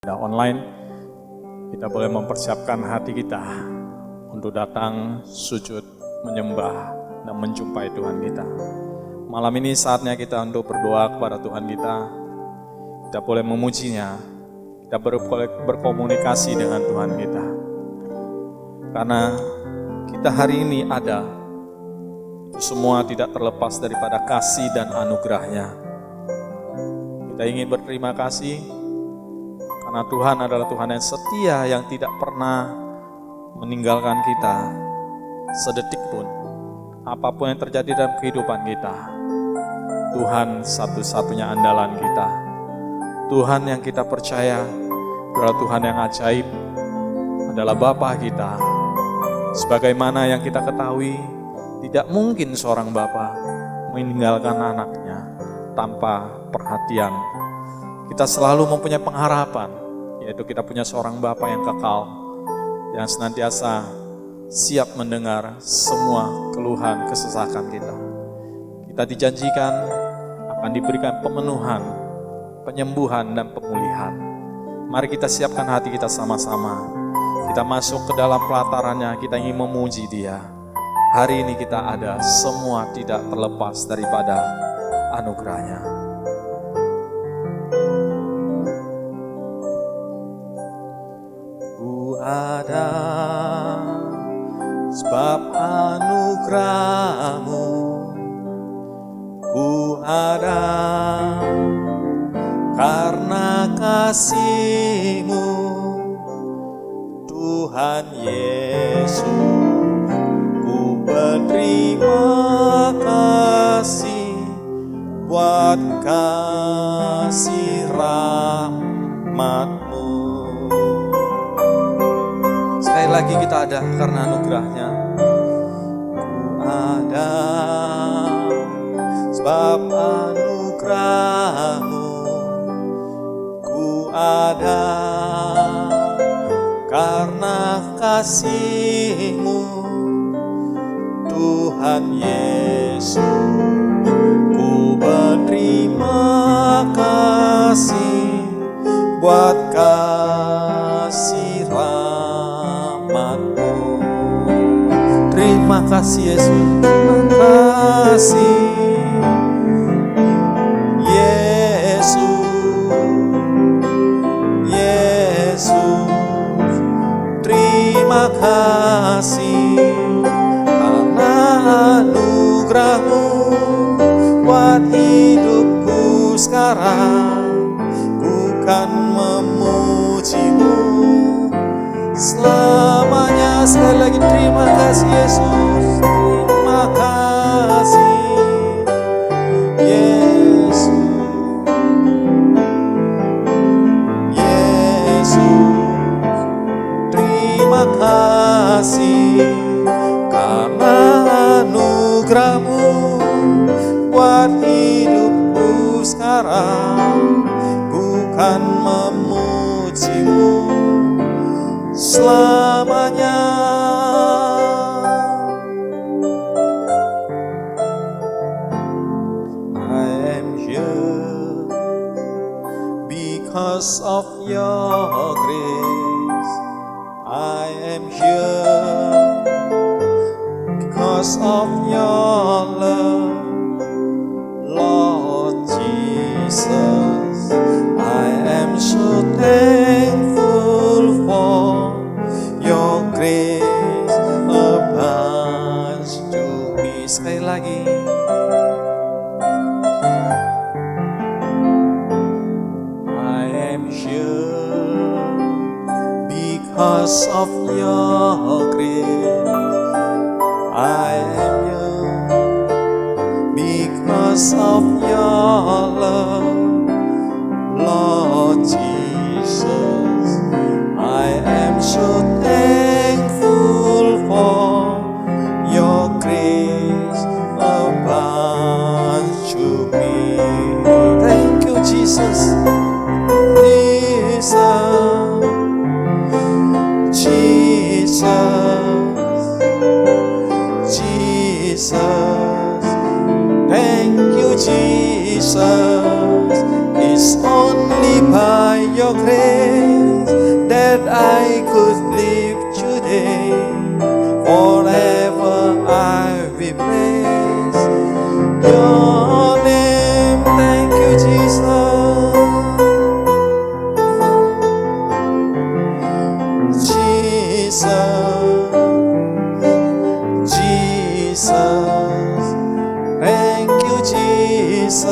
Online, kita boleh mempersiapkan hati kita untuk datang sujud, menyembah, dan menjumpai Tuhan kita. Malam ini saatnya kita untuk berdoa kepada Tuhan kita. Kita boleh memujinya, kita boleh berkomunikasi dengan Tuhan kita. Karena kita hari ini ada, itu semua tidak terlepas daripada kasih dan anugerah-Nya. Kita ingin berterima kasih karena Tuhan adalah Tuhan yang setia, yang tidak pernah meninggalkan kita sedetik pun. Apapun yang terjadi dalam kehidupan kita, Tuhan satu-satunya andalan kita. Tuhan yang kita percaya adalah Tuhan yang ajaib, adalah Bapa kita. Sebagaimana yang kita ketahui, tidak mungkin seorang Bapa meninggalkan anaknya tanpa perhatian. Kita selalu mempunyai pengharapan, yaitu kita punya seorang Bapa yang kekal, yang senantiasa siap mendengar semua keluhan, kesesakan kita. Kita dijanjikan akan diberikan pemenuhan, penyembuhan, dan pemulihan. Mari kita siapkan hati kita sama-sama. Kita masuk ke dalam pelatarannya, kita ingin memuji Dia. Hari ini kita ada, semua tidak terlepas daripada anugerah-Nya. Ada sebab anugerah-Mu, ku ada karena kasih-Mu, Tuhan Yesus. Ku berterima kasih buat kasih rahmat-Mu. Sekali lagi kita ada karena anugerah-Nya. Ku ada sebab anugerah-Mu, ku ada karena kasih-Mu, Tuhan Yesus. Ku berterima kasih buat kasih rahmat-Mu. Terima kasih Yesus, terima kasih Yesus, Yesus. Terima kasih karena anugerah-Mu buat hidupku sekarang. Ku kan memuji-Mu selamanya. Sekali lagi terima kasih Yesus, terima kasih Yesus, Yesus. Terima kasih karena anugerah-Mu buat hidupku sekarang. Ku kan memuji-Mu selamanya. I am here because of your grace. I am here because of your love, Lord Jesus. I am so thankful for your grace abounds to me. Sekali lagi. I am here because of your grace. I am here because of your love, Lord Jesus. I am so thankful for your grace abounds to me. Thank you, Jesus. Jesus, Jesus, Jesus. Thank you, Jesus. It's only I could live today. Forever I will praise your name. Thank you, Jesus. Jesus, Jesus, thank you, Jesus.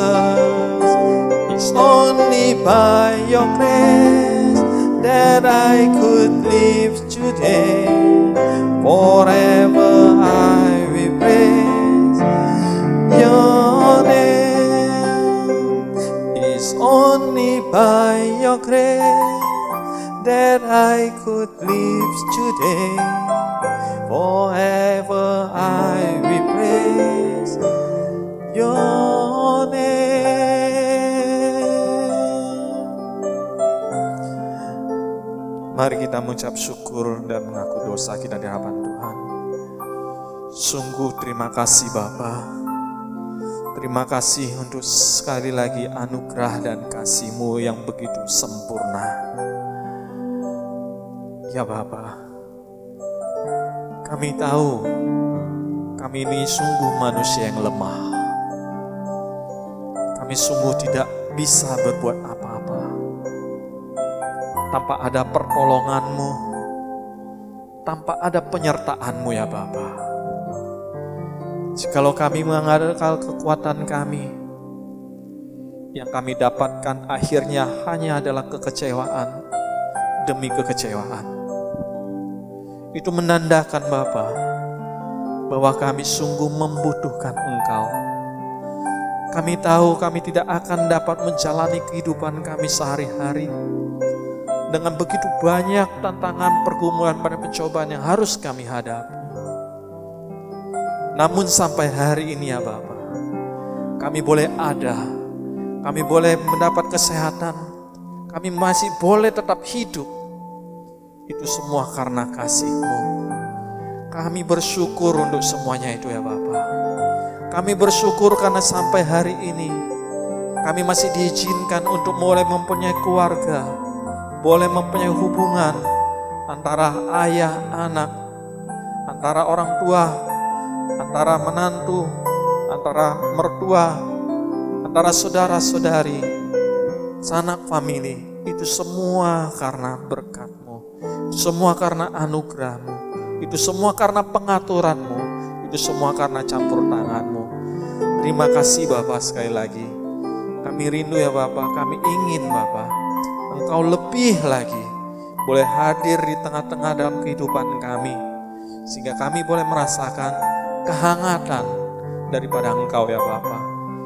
It's only by your grace that I could live today. Forever I will praise your name. It's only by your grace that I could live today. Forever I will praise your name. Mari kita mengucap syukur dan mengaku dosa kita di hadapan Tuhan. Sungguh terima kasih Bapa. Terima kasih untuk sekali lagi anugerah dan kasih-Mu yang begitu sempurna. Ya Bapa, kami tahu kami ini sungguh manusia yang lemah. Kami sungguh tidak bisa berbuat apa-apa tanpa ada pertolongan-Mu, tanpa ada penyertaan-Mu ya Bapa. Jikalau kami mengandalkan kekuatan kami, yang kami dapatkan akhirnya hanya adalah kekecewaan demi kekecewaan. Itu menandakan Bapa bahwa kami sungguh membutuhkan Engkau. Kami tahu kami tidak akan dapat menjalani kehidupan kami sehari-hari dengan begitu banyak tantangan, pergumulan, dan pencobaan yang harus kami hadapi. Namun sampai hari ini ya Bapa, kami boleh ada, kami boleh mendapat kesehatan, kami masih boleh tetap hidup. Itu semua karena kasih-Mu. Kami bersyukur untuk semuanya itu ya Bapa. Kami bersyukur karena sampai hari ini kami masih diizinkan untuk mulai mempunyai keluarga, boleh mempunyai hubungan antara ayah, anak, antara orang tua, antara menantu, antara mertua, antara saudara-saudari, sanak famili. Itu semua karena berkat-Mu, semua karena anugerah-Mu, itu semua karena pengaturan-Mu, itu semua karena campur tangan-Mu. Terima kasih Bapa sekali lagi. Kami rindu ya Bapa, kami ingin Bapa, Engkau lebih lagi boleh hadir di tengah-tengah dalam kehidupan kami, sehingga kami boleh merasakan kehangatan daripada Engkau ya Bapa,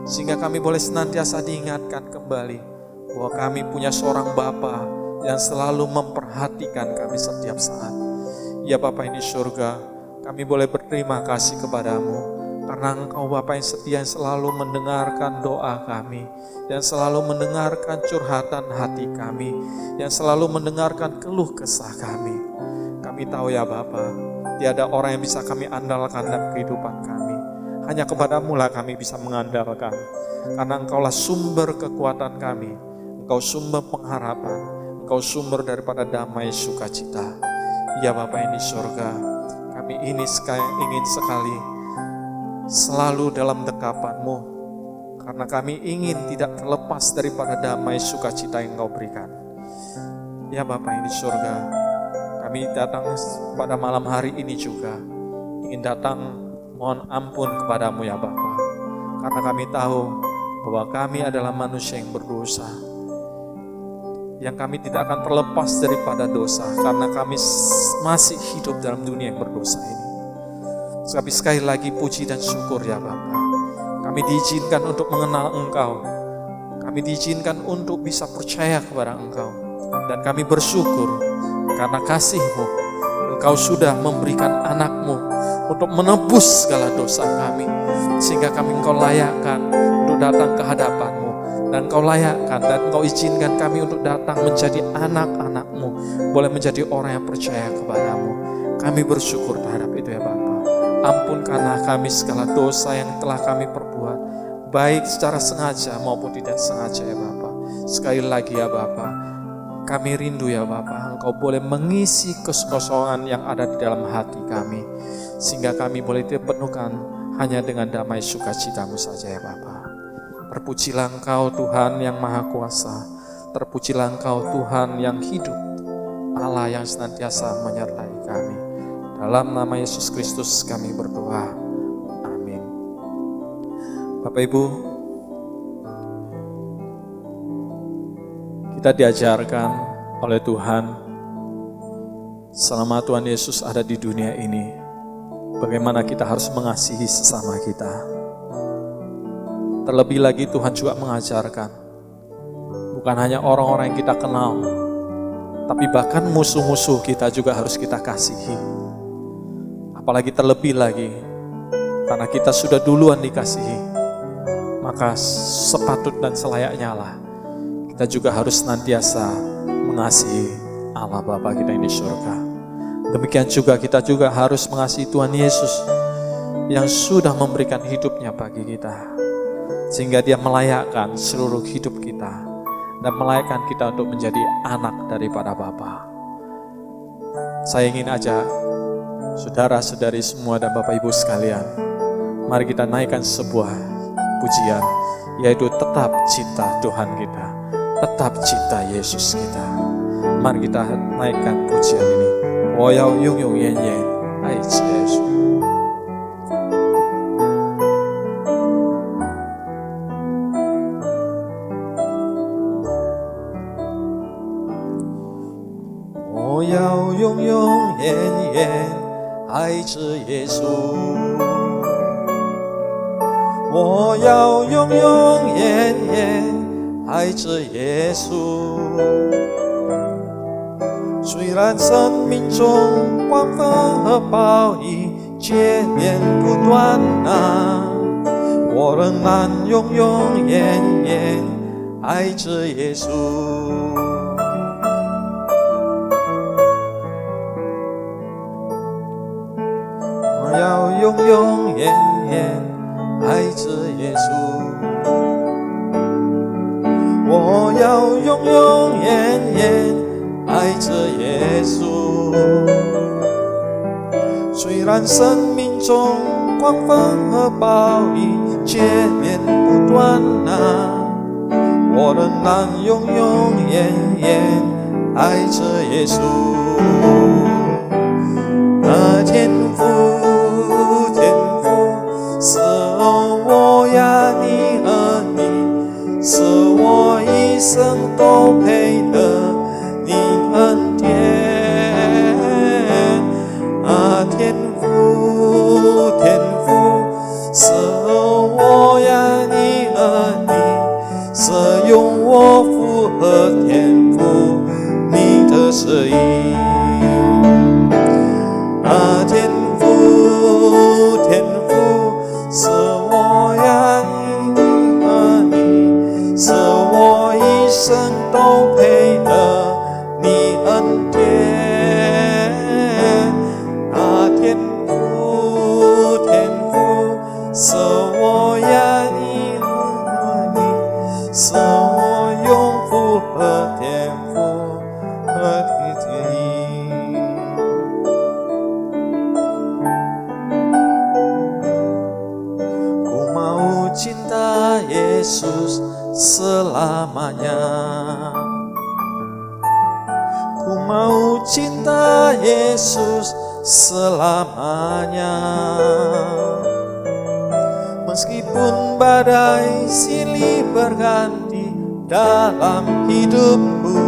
sehingga kami boleh senantiasa diingatkan kembali bahwa kami punya seorang Bapa yang selalu memperhatikan kami setiap saat. Ya Bapa ini surga, kami boleh berterima kasih kepadamu karena Engkau Bapa yang setia, yang selalu mendengarkan doa kami, yang selalu mendengarkan curhatan hati kami, yang selalu mendengarkan keluh kesah kami. Kami tahu ya Bapa, tiada orang yang bisa kami andalkan dalam kehidupan kami. Hanya kepadamu lah kami bisa mengandalkan. Karena Engkaulah sumber kekuatan kami. Engkau sumber pengharapan. Engkau sumber daripada damai sukacita. Ya Bapa yang di surga, kami ini ingin sekali selalu dalam dekapan-Mu. Karena kami ingin tidak terlepas daripada damai sukacita yang Engkau berikan. Ya Bapa yang di surga, kami datang pada malam hari ini juga ingin datang mohon ampun kepadamu ya Bapa. Karena kami tahu bahwa kami adalah manusia yang berdosa, yang kami tidak akan terlepas daripada dosa karena kami masih hidup dalam dunia yang berdosa ini. Tapi sekali lagi puji dan syukur ya Bapa. Kami diizinkan untuk mengenal Engkau. Kami diizinkan untuk bisa percaya kepada Engkau. Dan kami bersyukur karena kasih-Mu, Engkau sudah memberikan anak-Mu untuk menebus segala dosa kami. Sehingga Engkau layakkan untuk datang ke hadapan-Mu. Dan Engkau layakkan dan Engkau izinkan kami untuk datang menjadi anak-anak-Mu. Boleh menjadi orang yang percaya kepada-Mu. Kami bersyukur terhadap itu ya Bapa. Ampunkanlah kami segala dosa yang telah kami perbuat, baik secara sengaja maupun tidak sengaja ya Bapa. Sekali lagi ya Bapa, Kami rindu ya Bapa, Engkau boleh mengisi kekosongan yang ada di dalam hati kami, sehingga kami boleh dipenuhkan hanya dengan damai sukacita-Mu saja ya Bapa. Terpujilah Engkau Tuhan yang Maha Kuasa, terpujilah Engkau Tuhan yang hidup, Allah yang senantiasa menyertai kami. Dalam nama Yesus Kristus kami berdoa, amin. Bapak Ibu, kita diajarkan oleh Tuhan selama Tuhan Yesus ada di dunia ini, bagaimana kita harus mengasihi sesama kita. Terlebih lagi Tuhan juga mengajarkan, bukan hanya orang-orang yang kita kenal, tapi bahkan musuh-musuh kita juga harus kita kasihi. Apalagi terlebih lagi, karena kita sudah duluan dikasihi, maka sepatut dan selayaknya lah kita juga harus senantiasa mengasihi Allah Bapa kita yang di surga. Demikian juga kita juga harus mengasihi Tuhan Yesus yang sudah memberikan hidupnya bagi kita, sehingga Dia melayakkan seluruh hidup kita dan melayakkan kita untuk menjadi anak daripada Bapa. Saya ingin ajak saudara-saudari semua dan Bapak Ibu sekalian, mari kita naikkan sebuah pujian, yaitu tetap cinta Tuhan kita, tetap cinta Yesus kita. Mari kita naikkan pujian ini. 我要永永远远爱着耶稣。我要永永远远爱着耶稣。我要永永远远爱着耶稣。虽然生命中光风和暴雨接连不断我仍然永永远远爱着耶稣。我要永永远远爱着耶稣。我要永永远远爱着耶稣。虽然生命中光风和暴雨接连不断我仍然永永远远爱着耶稣。天父天父，是我呀你和你，是我一生都配得你恩典天父天父，是我呀你和你，是用我符合天父你的旨意天父天父，是我呀你和你，是我一生都配得你恩典天父天父，是我呀你和你，是我用符合天父和你旨意。Ku mau cinta Yesus selamanya. Ku mau cinta Yesus selamanya. Meskipun badai silih berganti dalam hidupku,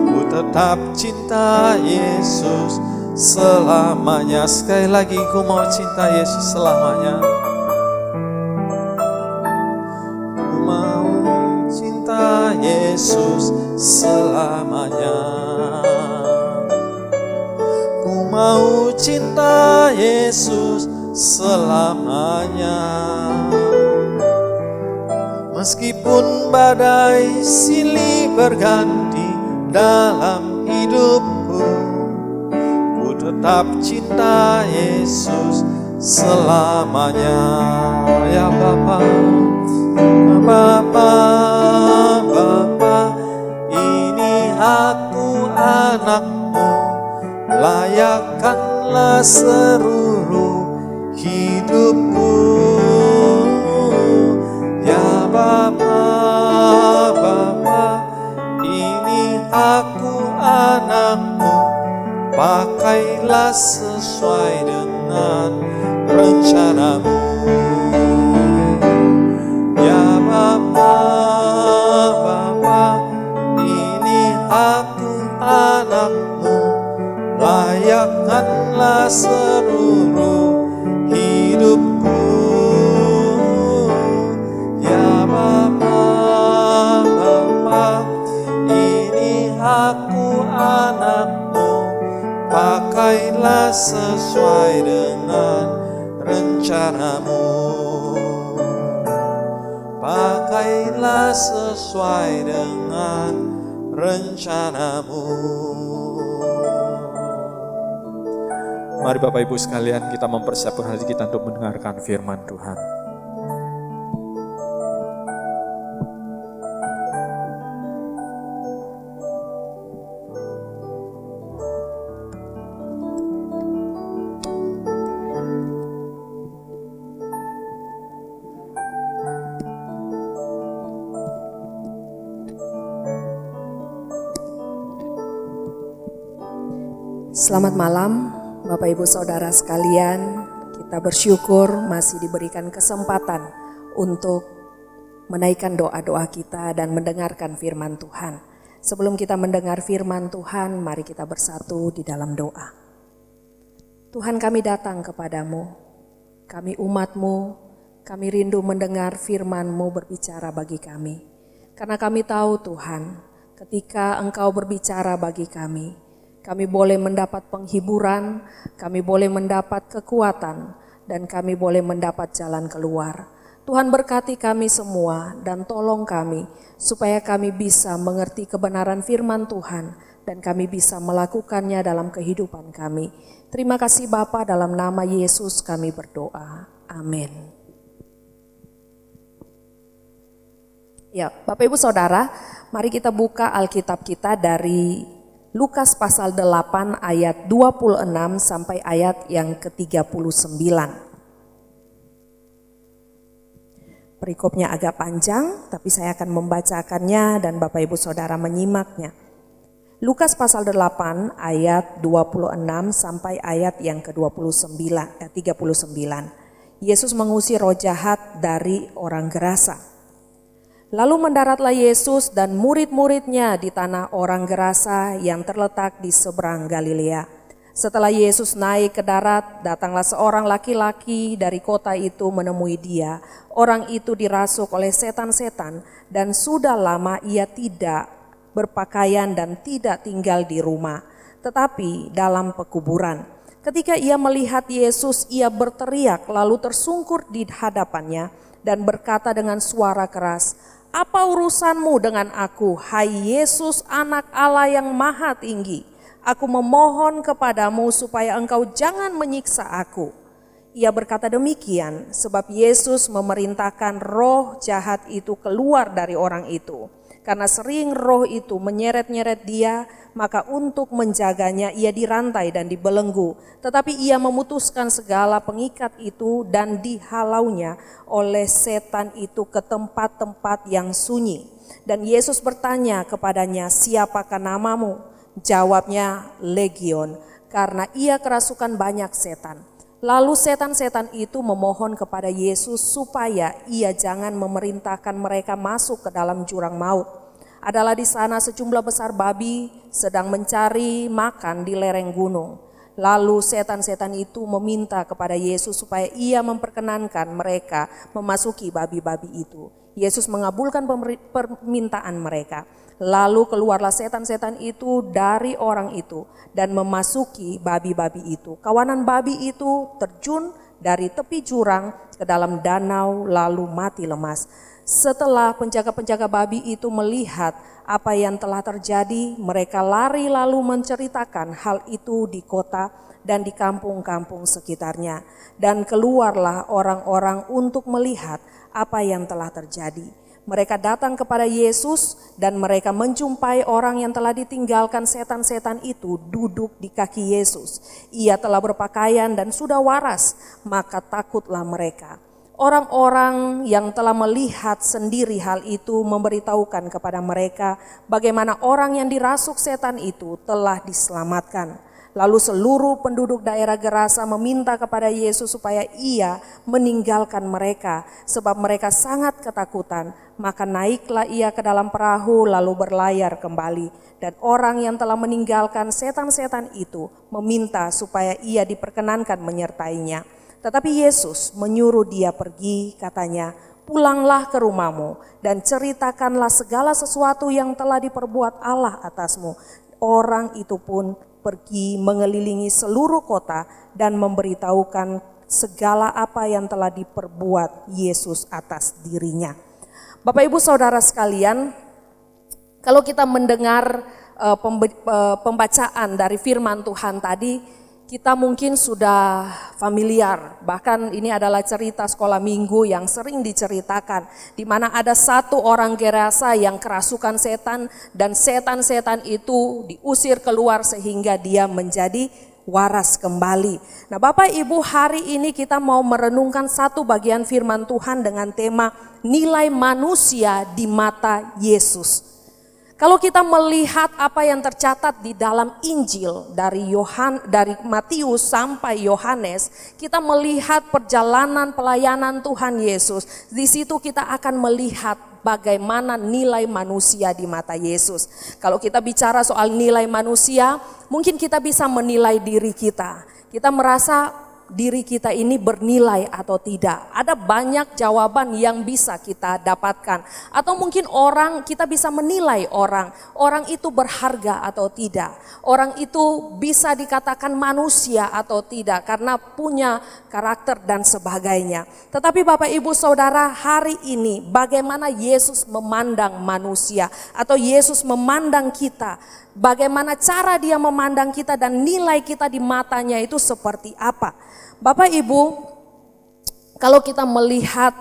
ku tetap cinta Yesus selamanya. Sekali lagi, ku mau cinta Yesus selamanya. Ku mau cinta Yesus selamanya. Ku mau cinta Yesus selamanya. Meskipun badai silih berganti dalam hidupku, ku tetap cinta Yesus selamanya. Ya Bapa, Bapa, Bapa, ini anak-Mu, layakkanlah seluruh hidupku. Ya Bapa, Bapa, ini aku anak-Mu, pakailah sesuai dengan rencana-Mu. Ya Bapa, Bapa, ini aku anak-Mu, layakkanlah seluruh hidupku. Ya Bapa, Bapa, ini aku anak-Mu, pakailah sesuai dengan rencana-Mu. Pakailah sesuai dengan rencana-Mu. Mari Bapak Ibu sekalian, kita mempersiapkan hati kita untuk mendengarkan firman Tuhan. Selamat malam Bapak Ibu Saudara sekalian, kita bersyukur masih diberikan kesempatan untuk menaikkan doa-doa kita dan mendengarkan firman Tuhan. Sebelum kita mendengar firman Tuhan, mari kita bersatu di dalam doa. Tuhan, kami datang kepadamu, kami umat-Mu, kami rindu mendengar firman-Mu berbicara bagi kami. Karena kami tahu Tuhan, ketika Engkau berbicara bagi kami boleh mendapat penghiburan, kami boleh mendapat kekuatan, dan kami boleh mendapat jalan keluar. Tuhan berkati kami semua dan tolong kami supaya kami bisa mengerti kebenaran firman Tuhan dan kami bisa melakukannya dalam kehidupan kami. Terima kasih Bapa, dalam nama Yesus kami berdoa. Amin. Ya, Bapak Ibu Saudara, mari kita buka Alkitab kita dari Lukas pasal 8 ayat 26 sampai ayat yang ke-39. Perikopnya agak panjang, tapi saya akan membacakannya dan Bapak Ibu Saudara menyimaknya. Lukas pasal 8 ayat 26 sampai ayat yang ke-39. Yesus mengusir roh jahat dari orang Gerasa. Lalu mendaratlah Yesus dan murid-muridnya di tanah orang Gerasa yang terletak di seberang Galilea. Setelah Yesus naik ke darat, datanglah seorang laki-laki dari kota itu menemui dia. Orang itu dirasuk oleh setan-setan dan sudah lama ia tidak berpakaian dan tidak tinggal di rumah, tetapi dalam pekuburan. Ketika ia melihat Yesus, ia berteriak lalu tersungkur di hadapannya dan berkata dengan suara keras, "Apa urusanmu dengan aku, hai Yesus anak Allah yang maha tinggi? Aku memohon kepadamu supaya engkau jangan menyiksa aku." Ia berkata demikian sebab Yesus memerintahkan roh jahat itu keluar dari orang itu. Karena sering roh itu menyeret-nyeret dia, maka untuk menjaganya ia dirantai dan dibelenggu. Tetapi ia memutuskan segala pengikat itu dan dihalaunya oleh setan itu ke tempat-tempat yang sunyi. Dan Yesus bertanya kepadanya, "Siapakah namamu?" Jawabnya, "Legion," karena ia kerasukan banyak setan. Lalu setan-setan itu memohon kepada Yesus supaya ia jangan memerintahkan mereka masuk ke dalam jurang maut. Adalah di sana sejumlah besar babi sedang mencari makan di lereng gunung. Lalu setan-setan itu meminta kepada Yesus supaya ia memperkenankan mereka memasuki babi-babi itu. Yesus mengabulkan permintaan mereka. Lalu keluarlah setan-setan itu dari orang itu dan memasuki babi-babi itu. Kawanan babi itu terjun dari tepi jurang ke dalam danau lalu mati lemas. Setelah penjaga-penjaga babi itu melihat apa yang telah terjadi, mereka lari lalu menceritakan hal itu di kota dan di kampung-kampung sekitarnya. Dan keluarlah orang-orang untuk melihat apa yang telah terjadi. Mereka datang kepada Yesus dan mereka menjumpai orang yang telah ditinggalkan setan-setan itu duduk di kaki Yesus. Ia telah berpakaian dan sudah waras, maka takutlah mereka. Orang-orang yang telah melihat sendiri hal itu memberitahukan kepada mereka bagaimana orang yang dirasuk setan itu telah diselamatkan. Lalu seluruh penduduk daerah Gerasa meminta kepada Yesus supaya ia meninggalkan mereka sebab mereka sangat ketakutan. Maka naiklah ia ke dalam perahu lalu berlayar kembali. Dan orang yang telah meninggalkan setan-setan itu meminta supaya ia diperkenankan menyertainya. Tetapi Yesus menyuruh dia pergi, katanya, "Pulanglah ke rumahmu dan ceritakanlah segala sesuatu yang telah diperbuat Allah atasmu." Orang itu pun pergi mengelilingi seluruh kota dan memberitahukan segala apa yang telah diperbuat Yesus atas dirinya. Bapak Ibu Saudara sekalian, kalau kita mendengar pembacaan dari firman Tuhan tadi, kita mungkin sudah familiar, bahkan ini adalah cerita sekolah minggu yang sering diceritakan, di mana ada satu orang Gerasa yang kerasukan setan dan setan-setan itu diusir keluar sehingga dia menjadi waras kembali. Nah Bapak Ibu, hari ini kita mau merenungkan satu bagian firman Tuhan dengan tema nilai manusia di mata Yesus. Kalau kita melihat apa yang tercatat di dalam Injil dari Matius sampai Yohanes, kita melihat perjalanan pelayanan Tuhan Yesus. Di situ kita akan melihat bagaimana nilai manusia di mata Yesus. Kalau kita bicara soal nilai manusia, mungkin kita bisa menilai diri kita. Kita merasa diri kita ini bernilai atau tidak. Ada banyak jawaban yang bisa kita dapatkan. Atau mungkin kita bisa menilai orang itu berharga atau tidak. Orang itu bisa dikatakan manusia atau tidak karena punya karakter dan sebagainya. Tetapi Bapak Ibu Saudara, hari ini bagaimana Yesus memandang manusia atau Yesus memandang kita. Bagaimana cara dia memandang kita dan nilai kita di matanya itu seperti apa. Bapak Ibu, kalau kita melihat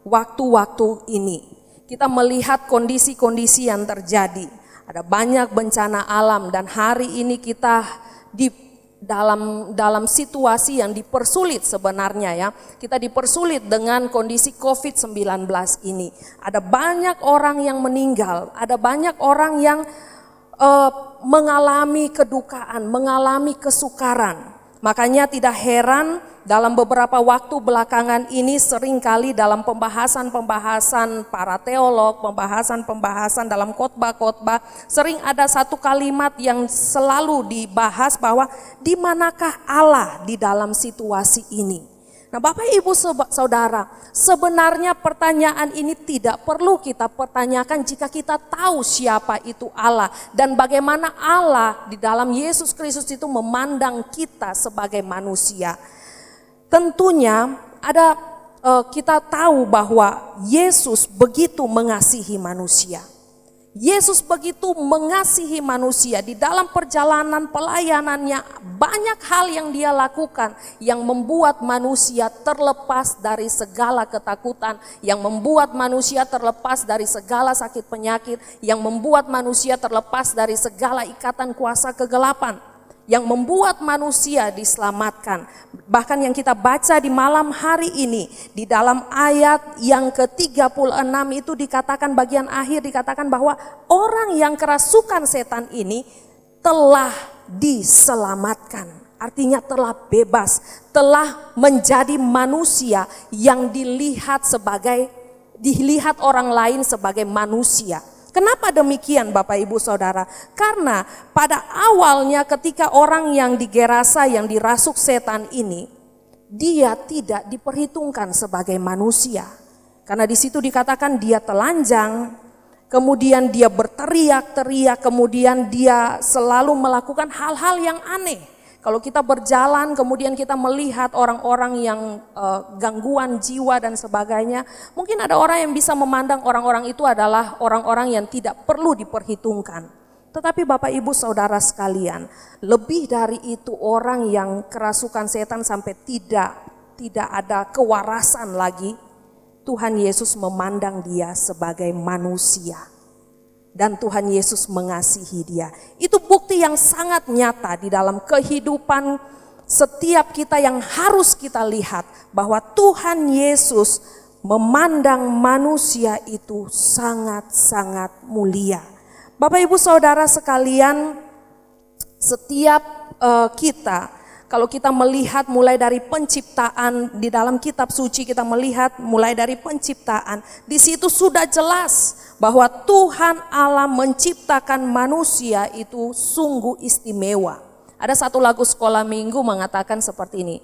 waktu-waktu ini, kita melihat kondisi-kondisi yang terjadi. Ada banyak bencana alam dan hari ini kita di dalam situasi yang dipersulit sebenarnya ya. Kita dipersulit dengan kondisi COVID-19 ini. Ada banyak orang yang meninggal, ada banyak orang yang mengalami kedukaan, mengalami kesukaran. Makanya tidak heran dalam beberapa waktu belakangan ini seringkali dalam pembahasan-pembahasan para teolog, pembahasan-pembahasan dalam khotbah-khotbah, sering ada satu kalimat yang selalu dibahas bahwa di manakah Allah di dalam situasi ini. Nah Bapak Ibu Saudara, sebenarnya pertanyaan ini tidak perlu kita pertanyakan jika kita tahu siapa itu Allah dan bagaimana Allah di dalam Yesus Kristus itu memandang kita sebagai manusia. Tentunya kita tahu bahwa Yesus begitu mengasihi manusia. Yesus begitu mengasihi manusia di dalam perjalanan pelayanannya, banyak hal yang dia lakukan yang membuat manusia terlepas dari segala ketakutan, yang membuat manusia terlepas dari segala sakit penyakit, yang membuat manusia terlepas dari segala ikatan kuasa kegelapan, yang membuat manusia diselamatkan. Bahkan yang kita baca di malam hari ini, di dalam ayat yang ke-36 itu dikatakan, bagian akhir dikatakan bahwa orang yang kerasukan setan ini telah diselamatkan. Artinya telah bebas, telah menjadi manusia yang dilihat orang lain sebagai manusia. Kenapa demikian Bapak Ibu Saudara? Karena pada awalnya ketika orang yang di Gerasa yang dirasuk setan ini, dia tidak diperhitungkan sebagai manusia. Karena di situ dikatakan dia telanjang, kemudian dia berteriak-teriak, kemudian dia selalu melakukan hal-hal yang aneh. Kalau kita berjalan kemudian kita melihat orang-orang yang gangguan jiwa dan sebagainya, mungkin ada orang yang bisa memandang orang-orang itu adalah orang-orang yang tidak perlu diperhitungkan. Tetapi Bapak Ibu Saudara sekalian, lebih dari itu orang yang kerasukan setan sampai tidak ada kewarasan lagi, Tuhan Yesus memandang dia sebagai manusia. Dan Tuhan Yesus mengasihi dia. Itu bukti yang sangat nyata di dalam kehidupan setiap kita yang harus kita lihat. Bahwa Tuhan Yesus memandang manusia itu sangat-sangat mulia. Bapak Ibu Saudara sekalian, setiap kita, kalau kita melihat mulai dari penciptaan di dalam kitab suci, kita melihat mulai dari penciptaan, di situ sudah jelas bahwa Tuhan Allah menciptakan manusia itu sungguh istimewa. Ada satu lagu sekolah minggu mengatakan seperti ini.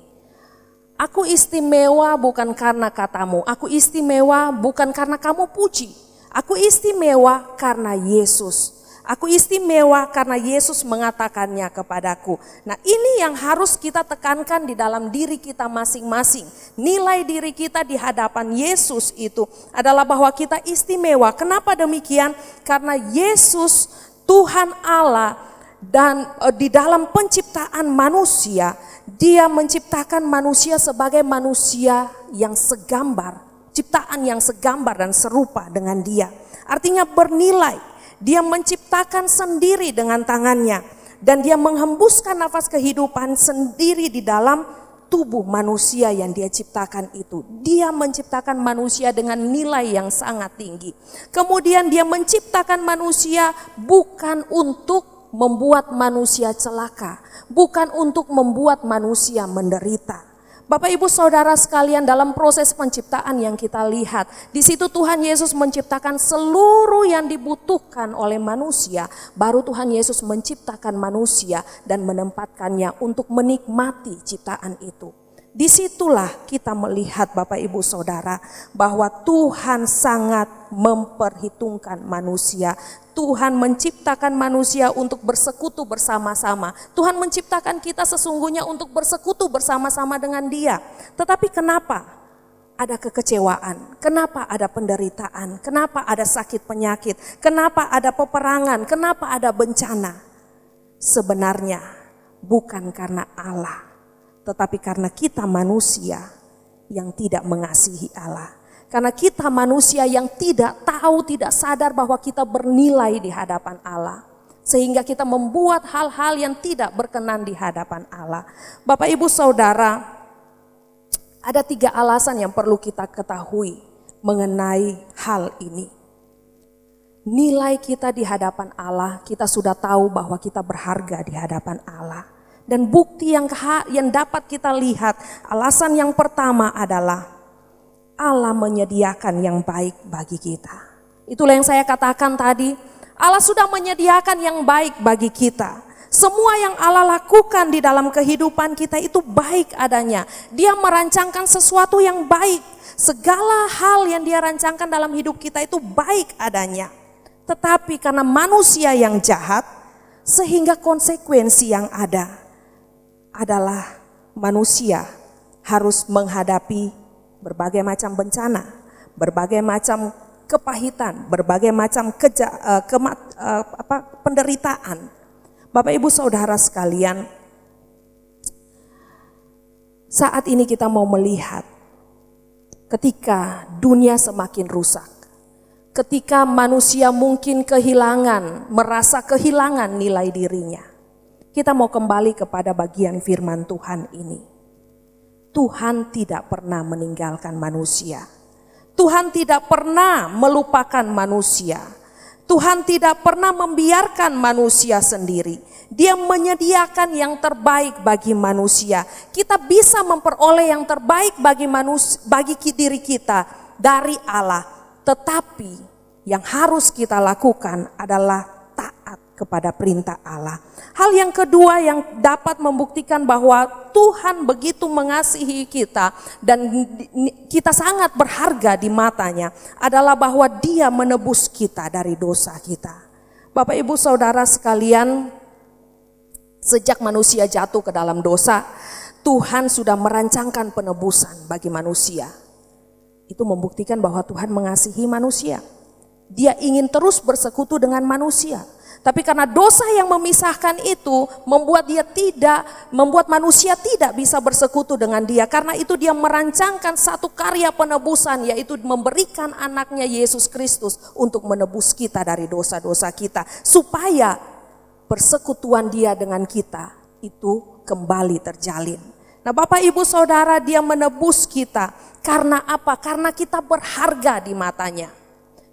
Aku istimewa bukan karena katamu, aku istimewa bukan karena kamu puji. Aku istimewa karena Yesus. Aku istimewa karena Yesus mengatakannya kepadaku. Nah, ini yang harus kita tekankan di dalam diri kita masing-masing. Nilai diri kita di hadapan Yesus itu adalah bahwa kita istimewa. Kenapa demikian? Karena Yesus Tuhan Allah dan di dalam penciptaan manusia, Dia menciptakan manusia sebagai manusia yang segambar, ciptaan yang segambar dan serupa dengan Dia. Artinya bernilai. Dia menciptakan sendiri dengan tangannya. Dan dia menghembuskan nafas kehidupan sendiri di dalam tubuh manusia yang dia ciptakan itu. Dia menciptakan manusia dengan nilai yang sangat tinggi. Kemudian dia menciptakan manusia bukan untuk membuat manusia celaka. Bukan untuk membuat manusia menderita. Bapak Ibu Saudara sekalian, dalam proses penciptaan yang kita lihat, di situ Tuhan Yesus menciptakan seluruh yang dibutuhkan oleh manusia, baru Tuhan Yesus menciptakan manusia dan menempatkannya untuk menikmati ciptaan itu. Disitulah kita melihat Bapak Ibu Saudara bahwa Tuhan sangat memperhitungkan manusia. Tuhan menciptakan manusia untuk bersekutu bersama-sama. Tuhan menciptakan kita sesungguhnya untuk bersekutu bersama-sama dengan Dia. Tetapi kenapa ada kekecewaan? Kenapa ada penderitaan? Kenapa ada sakit penyakit? Kenapa ada peperangan? Kenapa ada bencana? Sebenarnya bukan karena Allah, tetapi karena kita manusia yang tidak mengasihi Allah. Karena kita manusia yang tidak tahu, tidak sadar bahwa kita bernilai di hadapan Allah. Sehingga kita membuat hal-hal yang tidak berkenan di hadapan Allah. Bapak Ibu Saudara, ada 3 alasan yang perlu kita ketahui mengenai hal ini. Nilai kita di hadapan Allah, kita sudah tahu bahwa kita berharga di hadapan Allah. Dan bukti yang dapat kita lihat, alasan yang pertama adalah Allah menyediakan yang baik bagi kita. Itulah yang saya katakan tadi, Allah sudah menyediakan yang baik bagi kita. Semua yang Allah lakukan di dalam kehidupan kita itu baik adanya. Dia merancangkan sesuatu yang baik. Segala hal yang Dia rancangkan dalam hidup kita itu baik adanya. Tetapi karena manusia yang jahat, sehingga konsekuensi yang ada adalah manusia harus menghadapi berbagai macam bencana, berbagai macam kepahitan, berbagai macam penderitaan. Bapak Ibu Saudara sekalian, saat ini kita mau melihat ketika dunia semakin rusak, ketika manusia mungkin merasa kehilangan nilai dirinya. Kita mau kembali kepada bagian firman Tuhan ini. Tuhan tidak pernah meninggalkan manusia. Tuhan tidak pernah melupakan manusia. Tuhan tidak pernah membiarkan manusia sendiri. Dia menyediakan yang terbaik bagi manusia. Kita bisa memperoleh yang terbaik bagi diri kita dari Allah. Tetapi yang harus kita lakukan adalah taat kepada perintah Allah. Hal yang kedua yang dapat membuktikan bahwa Tuhan begitu mengasihi kita dan kita sangat berharga di matanya adalah bahwa Dia menebus kita dari dosa kita. Bapak Ibu Saudara sekalian, sejak manusia jatuh ke dalam dosa, Tuhan sudah merancangkan penebusan bagi manusia. Itu membuktikan bahwa Tuhan mengasihi manusia. Dia ingin terus bersekutu dengan manusia. Tapi karena dosa yang memisahkan itu membuat manusia tidak bisa bersekutu dengan dia. Karena itu dia merancangkan satu karya penebusan, yaitu memberikan anaknya Yesus Kristus untuk menebus kita dari dosa-dosa kita. Supaya persekutuan dia dengan kita itu kembali terjalin. Nah Bapak Ibu Saudara, dia menebus kita. Karena apa? Karena kita berharga di matanya.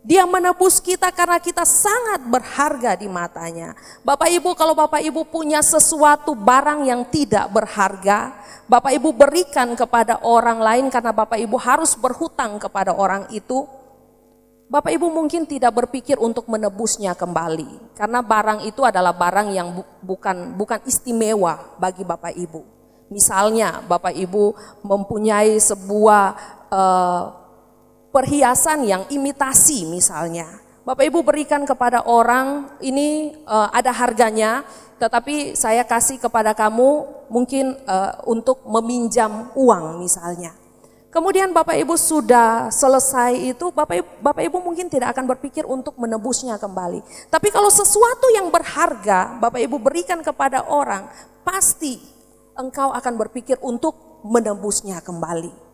Dia menebus kita karena kita sangat berharga di matanya. Bapak Ibu, kalau Bapak Ibu punya sesuatu barang yang tidak berharga, Bapak Ibu berikan kepada orang lain karena Bapak Ibu harus berhutang kepada orang itu. Bapak Ibu mungkin tidak berpikir untuk menebusnya kembali. Karena barang itu adalah barang yang bukan istimewa bagi Bapak Ibu. Misalnya Bapak Ibu mempunyai sebuah perhiasan yang imitasi misalnya. Bapak Ibu berikan kepada orang, ini ada harganya, tetapi saya kasih kepada kamu mungkin untuk meminjam uang misalnya. Kemudian Bapak Ibu sudah selesai itu, Bapak Ibu mungkin tidak akan berpikir untuk menebusnya kembali. Tapi kalau sesuatu yang berharga Bapak Ibu berikan kepada orang, pasti engkau akan berpikir untuk menebusnya kembali.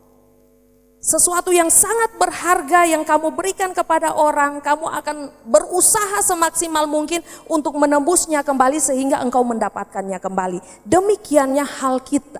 Sesuatu yang sangat berharga yang kamu berikan kepada orang, kamu akan berusaha semaksimal mungkin untuk menembusnya kembali sehingga engkau mendapatkannya kembali. Demikiannya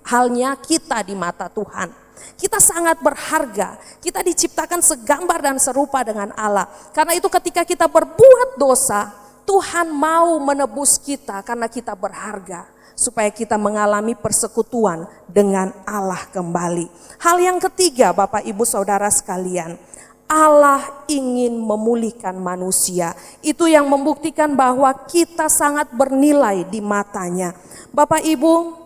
halnya kita di mata Tuhan. Kita sangat berharga, kita diciptakan segambar dan serupa dengan Allah. Karena itu ketika kita berbuat dosa, Tuhan mau menebus kita karena kita berharga. Supaya kita mengalami persekutuan dengan Allah kembali. Hal yang ketiga Bapak Ibu Saudara sekalian, Allah ingin memulihkan manusia. Itu yang membuktikan bahwa kita sangat bernilai di matanya. Bapak Ibu,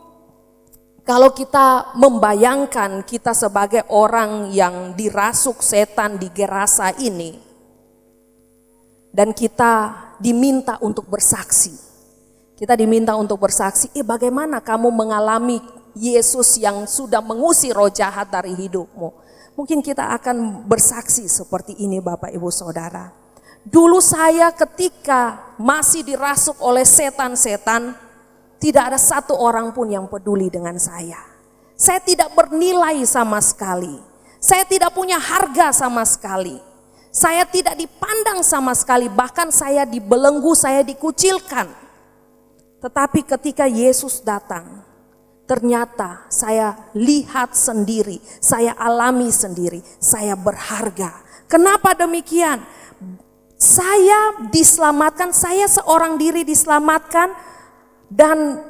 kalau kita membayangkan kita sebagai orang yang dirasuk setan di Gerasa ini, dan kita diminta untuk bersaksi. Kita diminta untuk bersaksi, bagaimana kamu mengalami Yesus yang sudah mengusir roh jahat dari hidupmu. Mungkin kita akan bersaksi seperti ini Bapak Ibu Saudara. Dulu saya ketika masih dirasuk oleh setan-setan, tidak ada satu orang pun yang peduli dengan saya. Saya tidak bernilai sama sekali. Saya tidak punya harga sama sekali. Saya tidak dipandang sama sekali, bahkan saya dibelenggu, saya dikucilkan. Tetapi ketika Yesus datang, ternyata saya lihat sendiri, saya alami sendiri, saya berharga. Kenapa demikian? Saya diselamatkan, saya seorang diri diselamatkan dan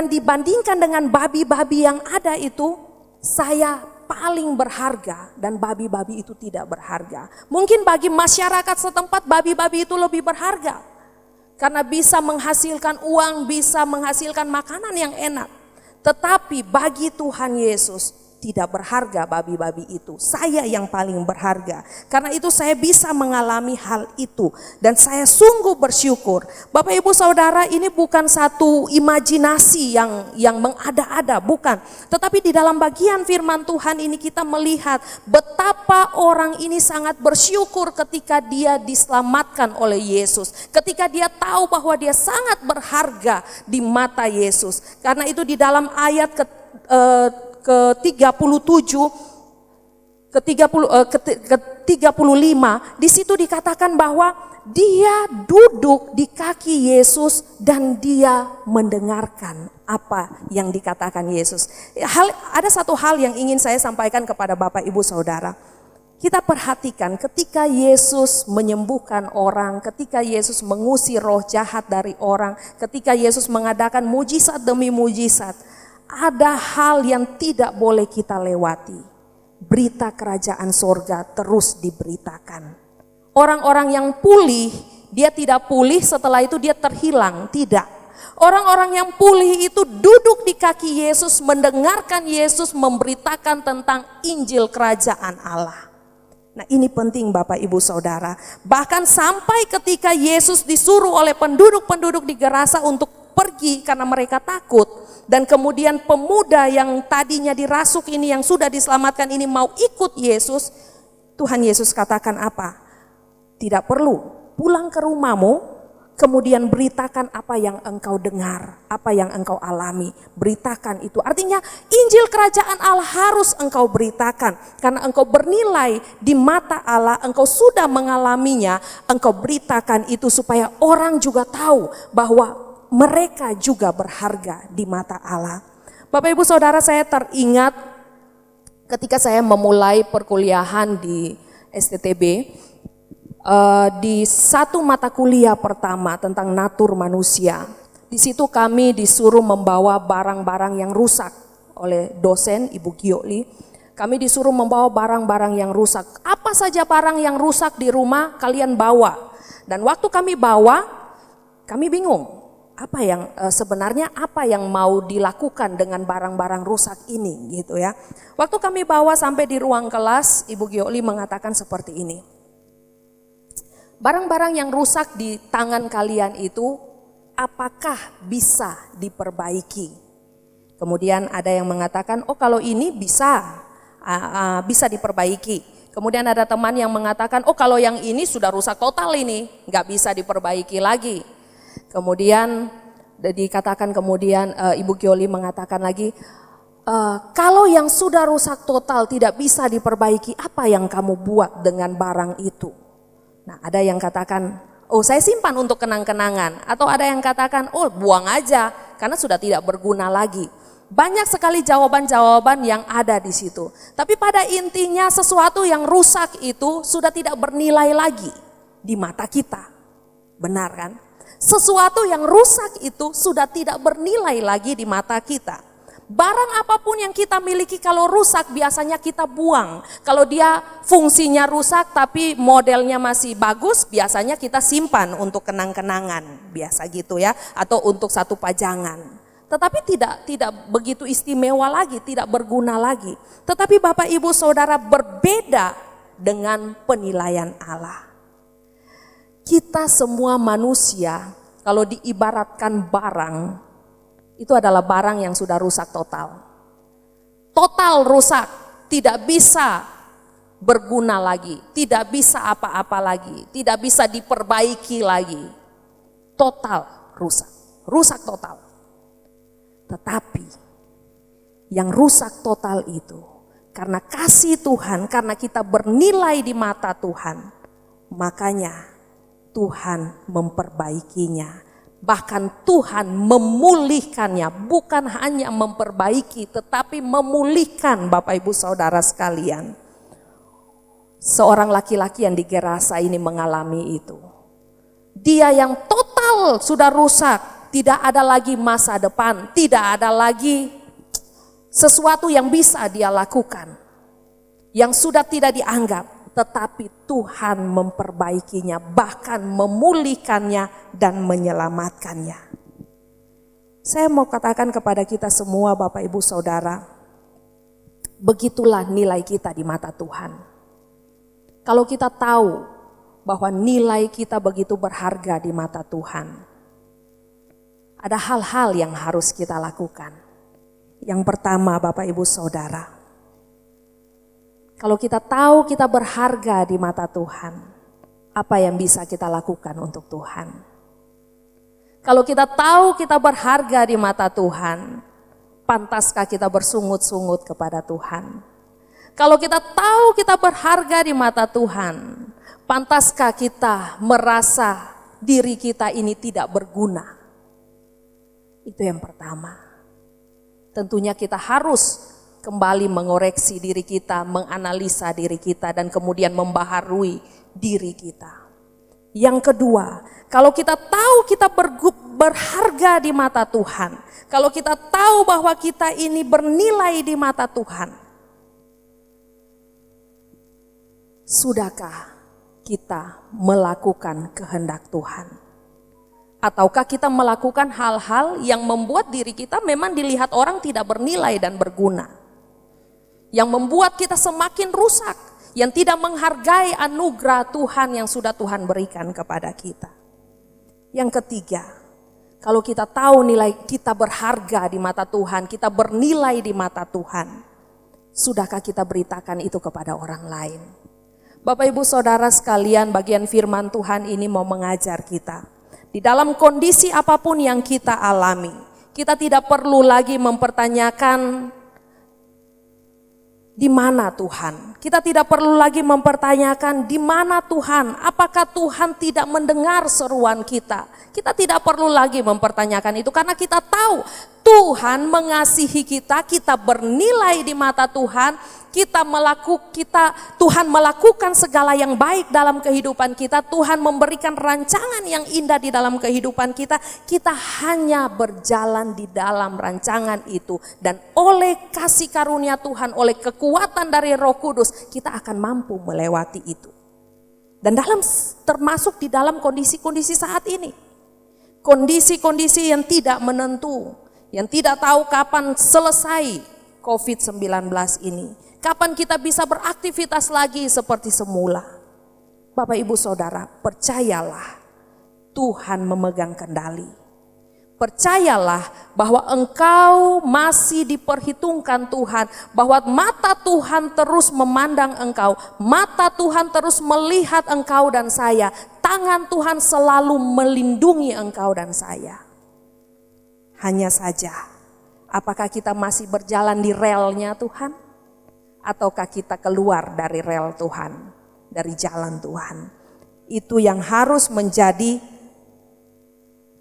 dibandingkan dengan babi-babi yang ada itu, saya paling berharga dan babi-babi itu tidak berharga. Mungkin bagi masyarakat setempat babi-babi itu lebih berharga. Karena bisa menghasilkan uang, bisa menghasilkan makanan yang enak. Tetapi bagi Tuhan Yesus tidak berharga babi-babi itu. Saya yang paling berharga. Karena itu saya bisa mengalami hal itu. Dan saya sungguh bersyukur. Bapak Ibu Saudara, ini bukan satu imajinasi yang mengada-ada, bukan. Tetapi di dalam bagian firman Tuhan ini kita melihat betapa orang ini sangat bersyukur ketika dia diselamatkan oleh Yesus. Ketika dia tahu bahwa dia sangat berharga di mata Yesus. Karena itu di dalam ayat ke-35 di situ dikatakan bahwa dia duduk di kaki Yesus dan dia mendengarkan apa yang dikatakan Yesus. Ada satu hal yang ingin saya sampaikan kepada Bapak Ibu Saudara. Kita perhatikan ketika Yesus menyembuhkan orang, ketika Yesus mengusir roh jahat dari orang, ketika Yesus mengadakan mujizat demi mujizat, ada hal yang tidak boleh kita lewati. Berita kerajaan sorga terus diberitakan. Orang-orang yang pulih, dia tidak pulih setelah itu dia terhilang, tidak. Orang-orang yang pulih itu duduk di kaki Yesus, mendengarkan Yesus memberitakan tentang Injil kerajaan Allah. Nah ini penting Bapak Ibu Saudara. Bahkan sampai ketika Yesus disuruh oleh penduduk-penduduk di Gerasa untuk pergi karena mereka takut. Dan kemudian pemuda yang tadinya dirasuk ini, yang sudah diselamatkan ini mau ikut Yesus. Tuhan Yesus katakan apa? Tidak perlu, pulang ke rumahmu. kemudian beritakan apa yang engkau dengar, apa yang engkau alami, beritakan itu. Artinya Injil Kerajaan Allah harus engkau beritakan, karena engkau bernilai di mata Allah, engkau sudah mengalaminya, engkau beritakan itu supaya orang juga tahu bahwa mereka juga berharga di mata Allah. Bapak Ibu Saudara, saya teringat ketika saya memulai perkuliahan di STTB, di satu mata kuliah pertama tentang natur manusia. Di situ kami disuruh membawa barang-barang yang rusak oleh dosen Ibu Gioli. Kami disuruh membawa barang-barang yang rusak. Apa saja barang yang rusak di rumah kalian bawa. Dan waktu kami bawa, kami bingung. Apa yang sebenarnya apa yang mau dilakukan dengan barang-barang rusak ini gitu ya. Waktu kami bawa sampai di ruang kelas, Ibu Gioli mengatakan seperti ini. Barang-barang yang rusak di tangan kalian itu apakah bisa diperbaiki? Kemudian ada yang mengatakan, oh kalau ini bisa diperbaiki. Kemudian ada teman yang mengatakan, oh kalau yang ini sudah rusak total ini, nggak bisa diperbaiki lagi. Kemudian dikatakan Ibu Gioli mengatakan lagi, kalau yang sudah rusak total tidak bisa diperbaiki, apa yang kamu buat dengan barang itu? Nah, ada yang katakan, oh saya simpan untuk kenang-kenangan. Atau ada yang katakan, oh buang aja karena sudah tidak berguna lagi. Banyak sekali jawaban-jawaban yang ada di situ. Tapi pada intinya sesuatu yang rusak itu sudah tidak bernilai lagi di mata kita. Benar kan? Sesuatu yang rusak itu sudah tidak bernilai lagi di mata kita. Barang apapun yang kita miliki kalau rusak biasanya kita buang. Kalau dia fungsinya rusak tapi modelnya masih bagus, biasanya kita simpan untuk kenang-kenangan, biasa gitu ya, atau untuk satu pajangan. Tetapi tidak begitu istimewa lagi, tidak berguna lagi. Tetapi Bapak Ibu Saudara, berbeda dengan penilaian Allah. Kita semua manusia kalau diibaratkan barang, itu adalah barang yang sudah rusak total. Total rusak, tidak bisa berguna lagi, tidak bisa apa-apa lagi, tidak bisa diperbaiki lagi. Total rusak, rusak total. Tetapi yang rusak total itu karena kasih Tuhan, karena kita bernilai di mata Tuhan, makanya Tuhan memperbaikinya. Bahkan Tuhan memulihkannya, bukan hanya memperbaiki tetapi memulihkan. Bapak Ibu Saudara sekalian, seorang laki-laki yang di Gerasa ini mengalami itu. Dia yang total sudah rusak, tidak ada lagi masa depan, tidak ada lagi sesuatu yang bisa dia lakukan, yang sudah tidak dianggap. Tetapi Tuhan memperbaikinya, bahkan memulihkannya dan menyelamatkannya. Saya mau katakan kepada kita semua Bapak Ibu Saudara, begitulah nilai kita di mata Tuhan. Kalau kita tahu bahwa nilai kita begitu berharga di mata Tuhan, ada hal-hal yang harus kita lakukan. Yang pertama Bapak Ibu Saudara, kalau kita tahu kita berharga di mata Tuhan, apa yang bisa kita lakukan untuk Tuhan? Kalau kita tahu kita berharga di mata Tuhan, pantaskah kita bersungut-sungut kepada Tuhan? Kalau kita tahu kita berharga di mata Tuhan, pantaskah kita merasa diri kita ini tidak berguna? Itu yang pertama. Tentunya kita harus kembali mengoreksi diri kita, menganalisa diri kita, dan kemudian membaharui diri kita. Yang kedua, kalau kita tahu kita berharga di mata Tuhan, kalau kita tahu bahwa kita ini bernilai di mata Tuhan, sudahkah kita melakukan kehendak Tuhan? Ataukah kita melakukan hal-hal yang membuat diri kita memang dilihat orang tidak bernilai dan berguna? Yang membuat kita semakin rusak, yang tidak menghargai anugerah Tuhan yang sudah Tuhan berikan kepada kita. Yang ketiga, kalau kita tahu nilai kita berharga di mata Tuhan, kita bernilai di mata Tuhan, sudahkah kita beritakan itu kepada orang lain? Bapak Ibu Saudara sekalian, bagian firman Tuhan ini mau mengajar kita. Di dalam kondisi apapun yang kita alami, kita tidak perlu lagi mempertanyakan di mana Tuhan. Kita tidak perlu lagi mempertanyakan di mana Tuhan. Apakah Tuhan tidak mendengar seruan kita? Kita tidak perlu lagi mempertanyakan itu karena kita tahu Tuhan mengasihi kita, kita bernilai di mata Tuhan, Tuhan melakukan segala yang baik dalam kehidupan kita, Tuhan memberikan rancangan yang indah di dalam kehidupan kita. Kita hanya berjalan di dalam rancangan itu dan oleh kasih karunia Tuhan, oleh kekuatan dari Roh Kudus, kita akan mampu melewati itu. Dan termasuk di dalam kondisi-kondisi saat ini. Kondisi-kondisi yang tidak menentu, yang tidak tahu kapan selesai COVID-19 ini. Kapan kita bisa beraktivitas lagi seperti semula. Bapak Ibu Saudara, percayalah Tuhan memegang kendali. Percayalah bahwa engkau masih diperhitungkan Tuhan, bahwa mata Tuhan terus memandang engkau, mata Tuhan terus melihat engkau dan saya, tangan Tuhan selalu melindungi engkau dan saya. Hanya saja, apakah kita masih berjalan di relnya Tuhan? Ataukah kita keluar dari rel Tuhan, dari jalan Tuhan? Itu yang harus menjadi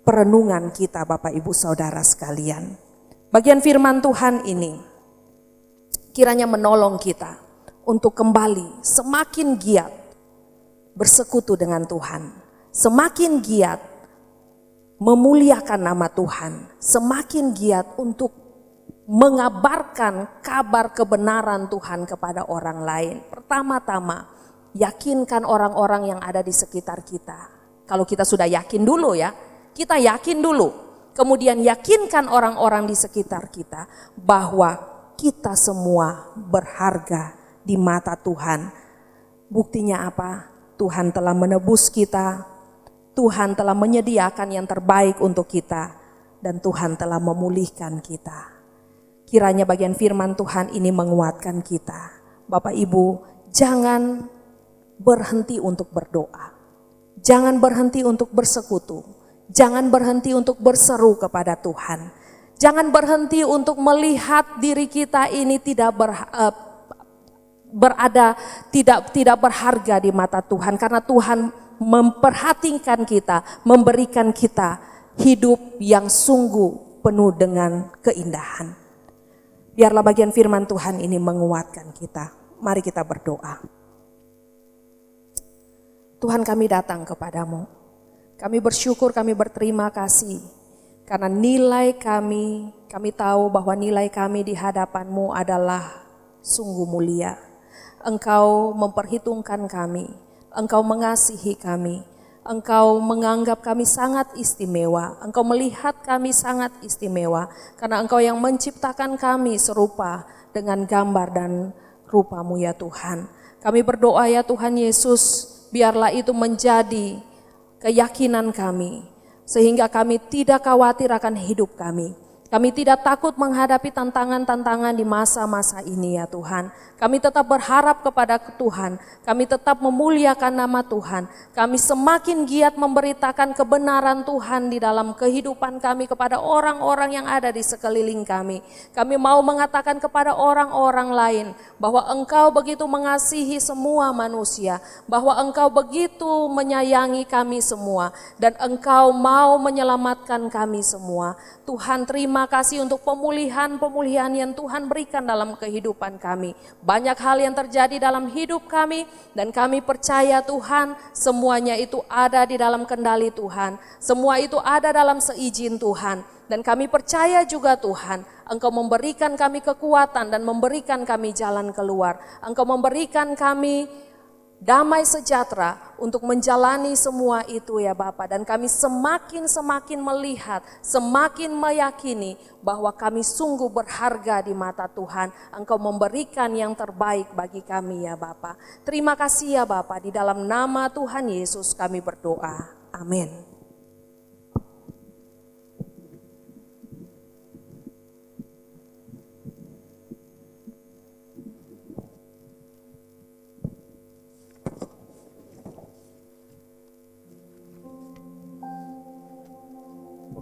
perenungan kita Bapak Ibu Saudara sekalian. Bagian firman Tuhan ini kiranya menolong kita untuk kembali semakin giat bersekutu dengan Tuhan. Semakin giat memuliakan nama Tuhan. Semakin giat untuk mengabarkan kabar kebenaran Tuhan kepada orang lain. Pertama-tama, yakinkan orang-orang yang ada di sekitar kita. Kalau kita sudah yakin dulu ya, kita yakin dulu. Kemudian yakinkan orang-orang di sekitar kita bahwa kita semua berharga di mata Tuhan. Buktinya apa? Tuhan telah menebus kita. Tuhan telah menyediakan yang terbaik untuk kita. Dan Tuhan telah memulihkan kita. Kiranya bagian firman Tuhan ini menguatkan kita. Bapak Ibu, jangan berhenti untuk berdoa. Jangan berhenti untuk bersekutu. Jangan berhenti untuk berseru kepada Tuhan. Jangan berhenti untuk melihat diri kita ini tidak berharga di mata Tuhan. Karena Tuhan memperhatikan kita, memberikan kita hidup yang sungguh penuh dengan keindahan. Biarlah bagian firman Tuhan ini menguatkan kita. Mari kita berdoa. Tuhan, kami datang kepadamu. Kami bersyukur, kami berterima kasih. Karena nilai kami tahu bahwa nilai kami di hadapan-Mu adalah sungguh mulia. Engkau memperhitungkan kami. Engkau mengasihi kami. Engkau menganggap kami sangat istimewa. Engkau melihat kami sangat istimewa. Karena Engkau yang menciptakan kami serupa dengan gambar dan rupa-Mu ya Tuhan. Kami berdoa ya Tuhan Yesus, biarlah itu menjadi keyakinan kami. Sehingga kami tidak khawatir akan hidup kami. Kami tidak takut menghadapi tantangan-tantangan di masa-masa ini ya Tuhan. Kami tetap berharap kepada Tuhan. Kami tetap memuliakan nama Tuhan. Kami semakin giat memberitakan kebenaran Tuhan di dalam kehidupan kami kepada orang-orang yang ada di sekeliling kami. Kami mau mengatakan kepada orang-orang lain bahwa Engkau begitu mengasihi semua manusia. Bahwa Engkau begitu menyayangi kami semua. Dan Engkau mau menyelamatkan kami semua. Tuhan, terima kasih untuk pemulihan-pemulihan yang Tuhan berikan dalam kehidupan kami. Banyak hal yang terjadi dalam hidup kami dan kami percaya Tuhan semuanya itu ada di dalam kendali Tuhan. Semua itu ada dalam seizin Tuhan. Dan kami percaya juga Tuhan, Engkau memberikan kami kekuatan dan memberikan kami jalan keluar. Engkau memberikan kami damai sejahtera untuk menjalani semua itu ya Bapa. Dan kami semakin melihat, semakin meyakini bahwa kami sungguh berharga di mata Tuhan. Engkau memberikan yang terbaik bagi kami ya Bapa. Terima kasih ya Bapa, di dalam nama Tuhan Yesus kami berdoa. Amin.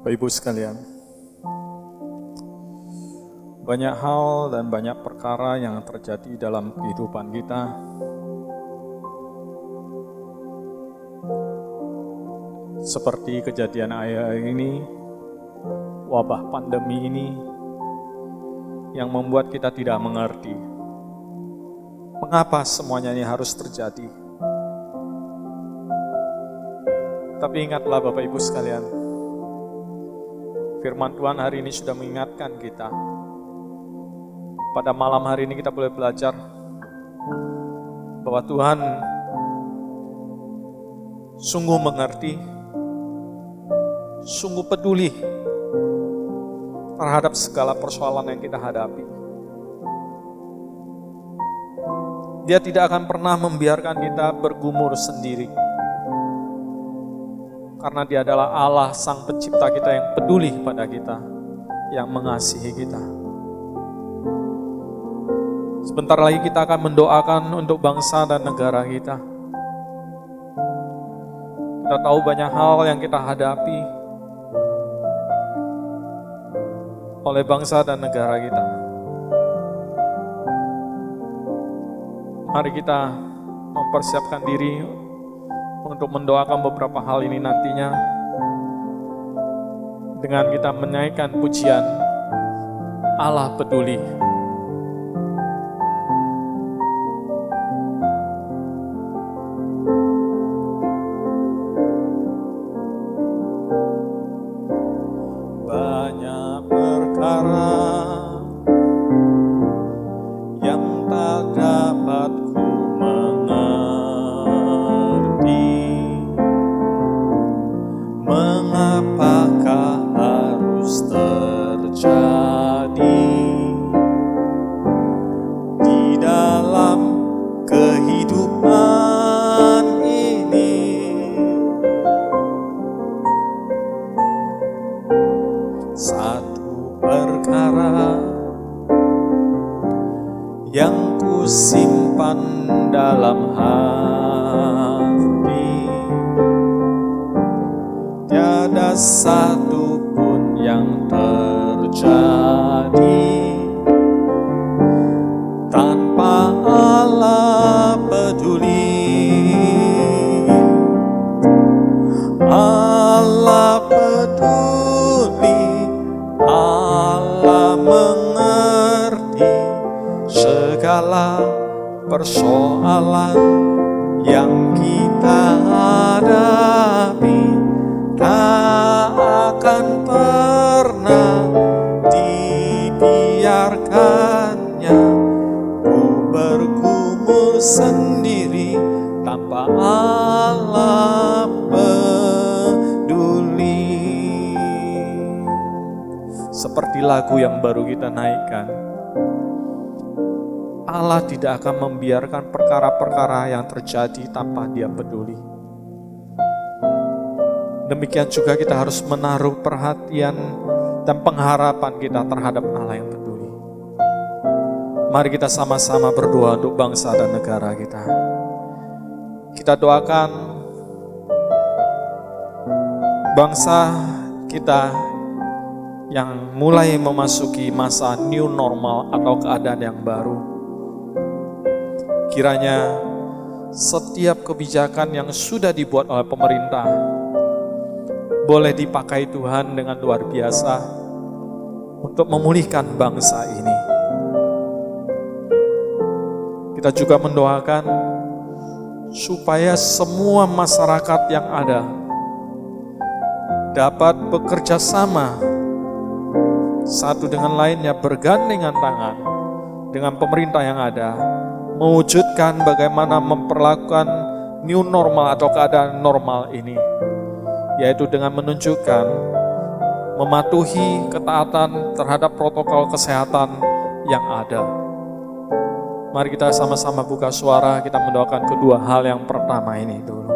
Bapak Ibu sekalian, banyak hal dan banyak perkara yang terjadi dalam kehidupan kita. Seperti kejadian akhir ini, wabah pandemi ini, yang membuat kita tidak mengerti mengapa semuanya ini harus terjadi. Tapi ingatlah Bapak Ibu sekalian, firman Tuhan hari ini sudah mengingatkan kita. Pada malam hari ini kita boleh belajar bahwa Tuhan sungguh mengerti, sungguh peduli terhadap segala persoalan yang kita hadapi. Dia tidak akan pernah membiarkan kita bergumur sendiri. Karena Dia adalah Allah, Sang Pencipta kita yang peduli pada kita, yang mengasihi kita. Sebentar lagi kita akan mendoakan untuk bangsa dan negara kita. Kita tahu banyak hal yang kita hadapi oleh bangsa dan negara kita. Mari kita mempersiapkan diri untuk mendoakan beberapa hal ini nantinya dengan kita menaikkan pujian Allah peduli. Banyak perkara yang tak dapat ku mengerti, mengapakah harus terjadi di dalam kehidupan ini. Satu perkara yang ku simpan dalam hati, tiada satu pun yang terjadi tanpa Allah peduli. Allah peduli, Allah mengerti segala persoalan yang kita hadapi. Tak akan pernah dibiarkannya ku bergumul sendiri tanpa Allah peduli. Seperti lagu yang baru kita naikkan, Allah tidak akan membiarkan perkara-perkara yang terjadi tanpa Dia peduli. Demikian juga kita harus menaruh perhatian dan pengharapan kita terhadap Allah yang peduli. Mari kita sama-sama berdoa untuk bangsa dan negara kita. Kita doakan bangsa kita yang mulai memasuki masa new normal atau keadaan yang baru. Kiranya setiap kebijakan yang sudah dibuat oleh pemerintah boleh dipakai Tuhan dengan luar biasa untuk memulihkan bangsa ini. Kita juga mendoakan supaya semua masyarakat yang ada dapat bekerja sama satu dengan lainnya, bergandengan tangan dengan pemerintah yang ada, mewujudkan bagaimana memperlakukan new normal atau keadaan normal ini, yaitu dengan menunjukkan mematuhi ketaatan terhadap protokol kesehatan yang ada. Mari kita sama-sama buka suara, kita mendoakan kedua hal yang pertama ini dulu.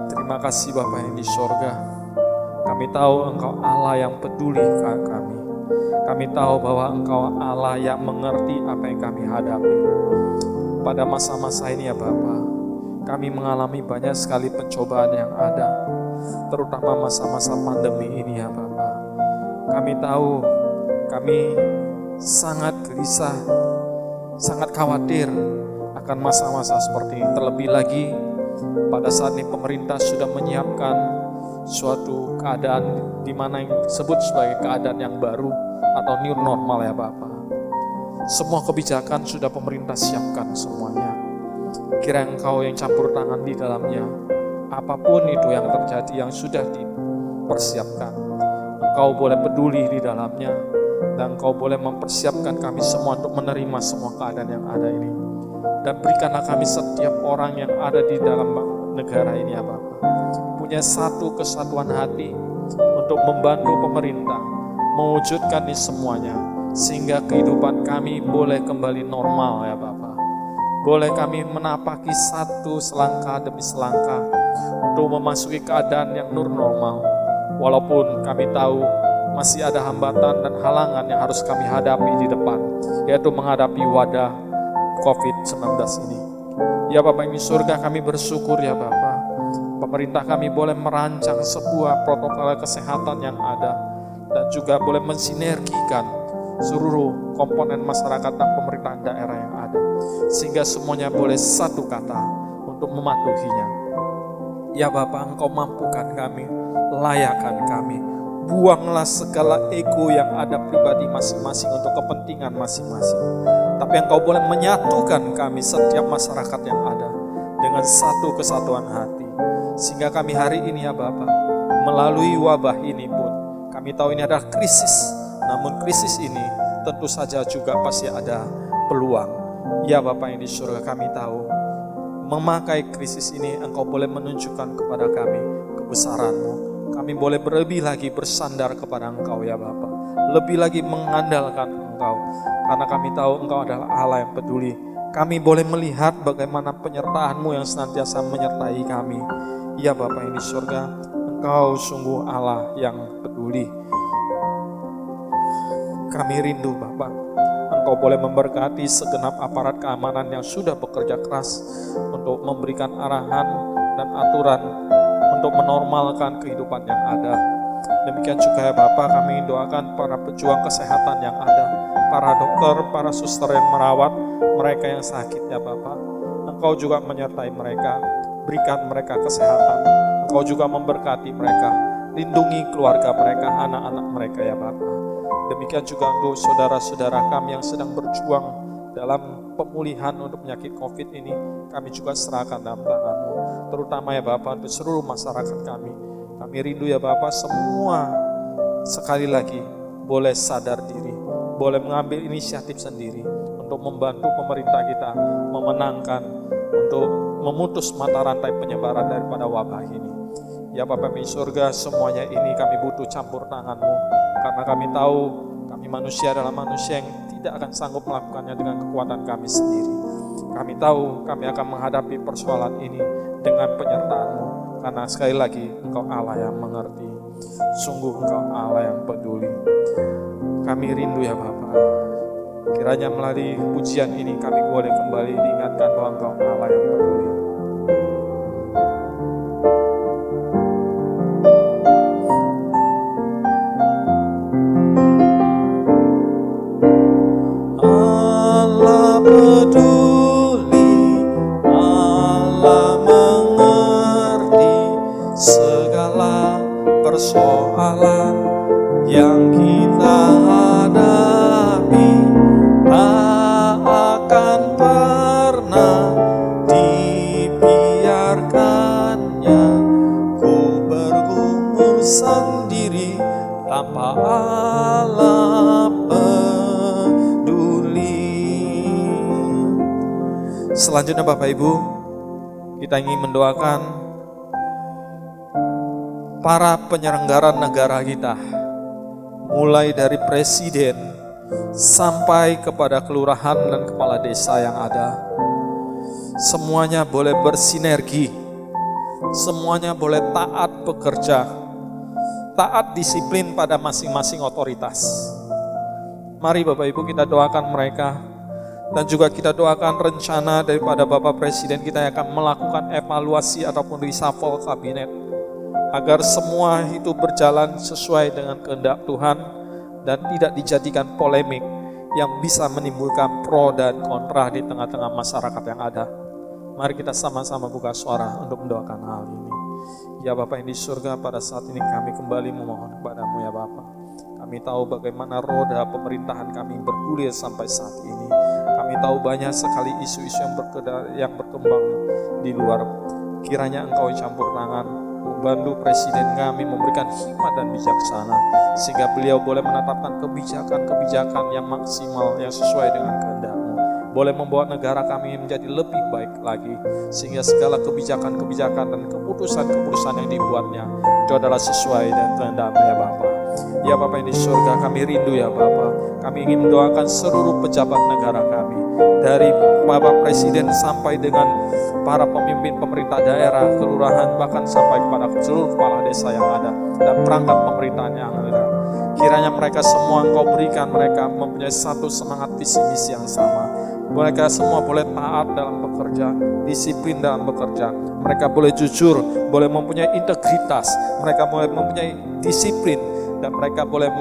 Terima kasih Bapa yang di sorga, kami tahu Engkau Allah yang peduli kami. Kami tahu bahwa Engkau Allah yang mengerti apa yang kami hadapi. Pada masa-masa ini ya Bapa, kami mengalami banyak sekali pencobaan yang ada, terutama masa-masa pandemi ini ya Bapa. Kami tahu kami sangat gelisah, sangat khawatir akan masa-masa seperti ini. Terlebih lagi pada saat ini pemerintah sudah menyiapkan suatu keadaan di mana yang disebut sebagai keadaan yang baru atau new normal ya Bapak. Semua kebijakan sudah pemerintah siapkan semuanya. Kiranya Engkau yang campur tangan di dalamnya. Apapun itu yang terjadi yang sudah dipersiapkan, Engkau boleh peduli di dalamnya, dan Engkau boleh mempersiapkan kami semua untuk menerima semua keadaan yang ada ini. Dan berikanlah kami setiap orang yang ada di dalam negara ini ya Bapak, punya satu kesatuan hati untuk membantu pemerintah mewujudkan ini semuanya, sehingga kehidupan kami boleh kembali normal ya Bapak. Boleh kami menapaki satu selangkah demi selangkah untuk memasuki keadaan yang normal. Walaupun kami tahu masih ada hambatan dan halangan yang harus kami hadapi di depan, yaitu menghadapi wadah COVID-19 ini. Ya Bapak yang di surga, kami bersyukur ya Bapak, pemerintah kami boleh merancang sebuah protokol kesehatan yang ada, dan juga boleh mensinergikan seluruh komponen masyarakat dan pemerintahan daerah yang ada, sehingga semuanya boleh satu kata untuk mematuhinya. Ya Bapak, Engkau mampukan kami, layakkan kami, buanglah segala ego yang ada pribadi masing-masing untuk kepentingan masing-masing. Tapi Engkau boleh menyatukan kami setiap masyarakat yang ada dengan satu kesatuan hati. Sehingga kami hari ini ya Bapak, melalui wabah ini pun, kami tahu ini adalah krisis. Namun krisis ini tentu saja juga pasti ada peluang. Ya Bapak yang di surga, kami tahu memakai krisis ini Engkau boleh menunjukkan kepada kami kebesaran-Mu. Kami boleh lebih lagi bersandar kepada Engkau ya Bapak, lebih lagi mengandalkan Engkau, karena kami tahu Engkau adalah Allah yang peduli. Kami boleh melihat bagaimana penyertaan-Mu yang senantiasa menyertai kami. Ya Bapak yang di surga, Engkau sungguh Allah yang peduli. Kami rindu Bapak, Engkau boleh memberkati segenap aparat keamanan yang sudah bekerja keras untuk memberikan arahan dan aturan untuk menormalkan kehidupan yang ada. Demikian juga ya Bapak, kami doakan para pejuang kesehatan yang ada, para dokter, para suster yang merawat mereka yang sakit ya Bapak. Engkau juga menyertai mereka, berikan mereka kesehatan. Engkau juga memberkati mereka, lindungi keluarga mereka, anak-anak mereka ya Bapak. Demikian juga untuk saudara-saudara kami yang sedang berjuang dalam pemulihan untuk penyakit COVID ini, kami juga serahkan dalam tangan-Mu. Terutama ya Bapak untuk seluruh masyarakat kami. Kami rindu ya Bapak, semua sekali lagi boleh sadar diri, boleh mengambil inisiatif sendiri untuk membantu pemerintah kita memenangkan, untuk memutus mata rantai penyebaran daripada wabah ini. Ya Bapak di surga, semuanya ini kami butuh campur tangan-Mu, karena kami tahu kami manusia adalah manusia yang tidak akan sanggup melakukannya dengan kekuatan kami sendiri. Kami tahu kami akan menghadapi persoalan ini dengan penyertaan-Mu, karena sekali lagi Engkau Allah yang mengerti, sungguh Engkau Allah yang peduli. Kami rindu ya Bapak, kiranya melalui pujian ini kami boleh kembali diingatkan bahwa Engkau Allah yang peduli. Allah peduli, Allah mengerti segala persoalan yang kita hadapi, tak akan pernah dibiarkannya ku bergumul sendiri tanpa Allah peduli. Selanjutnya Bapak Ibu, kita ingin mendoakan para penyelenggara negara kita, mulai dari presiden sampai kepada kelurahan dan kepala desa yang ada. Semuanya boleh bersinergi, semuanya boleh taat bekerja, taat disiplin pada masing-masing otoritas. Mari Bapak Ibu kita doakan mereka, dan juga kita doakan rencana daripada Bapak Presiden kita yang akan melakukan evaluasi ataupun reshuffle kabinet, agar semua itu berjalan sesuai dengan kehendak Tuhan, dan tidak dijadikan polemik yang bisa menimbulkan pro dan kontra di tengah-tengah masyarakat yang ada. Mari kita sama-sama buka suara untuk mendoakan hal ini. Ya Bapa yang di surga, pada saat ini kami kembali memohon kepadamu ya Bapa. Kami tahu bagaimana roda pemerintahan kami bergulir sampai saat ini. Kami tahu banyak sekali isu-isu yang berkembang di luar. Kiranya Engkau campur tangan, membantu Presiden kami memberikan hikmat dan bijaksana, sehingga beliau boleh menetapkan kebijakan-kebijakan yang maksimal, yang sesuai dengan kehendak-Mu. Boleh membawa negara kami menjadi lebih baik lagi, sehingga segala kebijakan-kebijakan dan keputusan-keputusan yang dibuatnya itu adalah sesuai dengan kehendak-Mu ya Bapa. Ya Bapa yang di surga, kami rindu ya Bapa. Kami ingin mendoakan seluruh pejabat negara kami, dari Bapak Presiden sampai dengan para pemimpin pemerintah daerah, kelurahan, bahkan sampai kepada seluruh kepala desa yang ada dan perangkat pemerintahan yang ada. Kiranya mereka semua Engkau berikan mereka mempunyai satu semangat visi misi yang sama. Mereka semua boleh taat dalam bekerja, disiplin dalam bekerja. Mereka boleh jujur, boleh mempunyai integritas, mereka boleh mempunyai disiplin, dan mereka boleh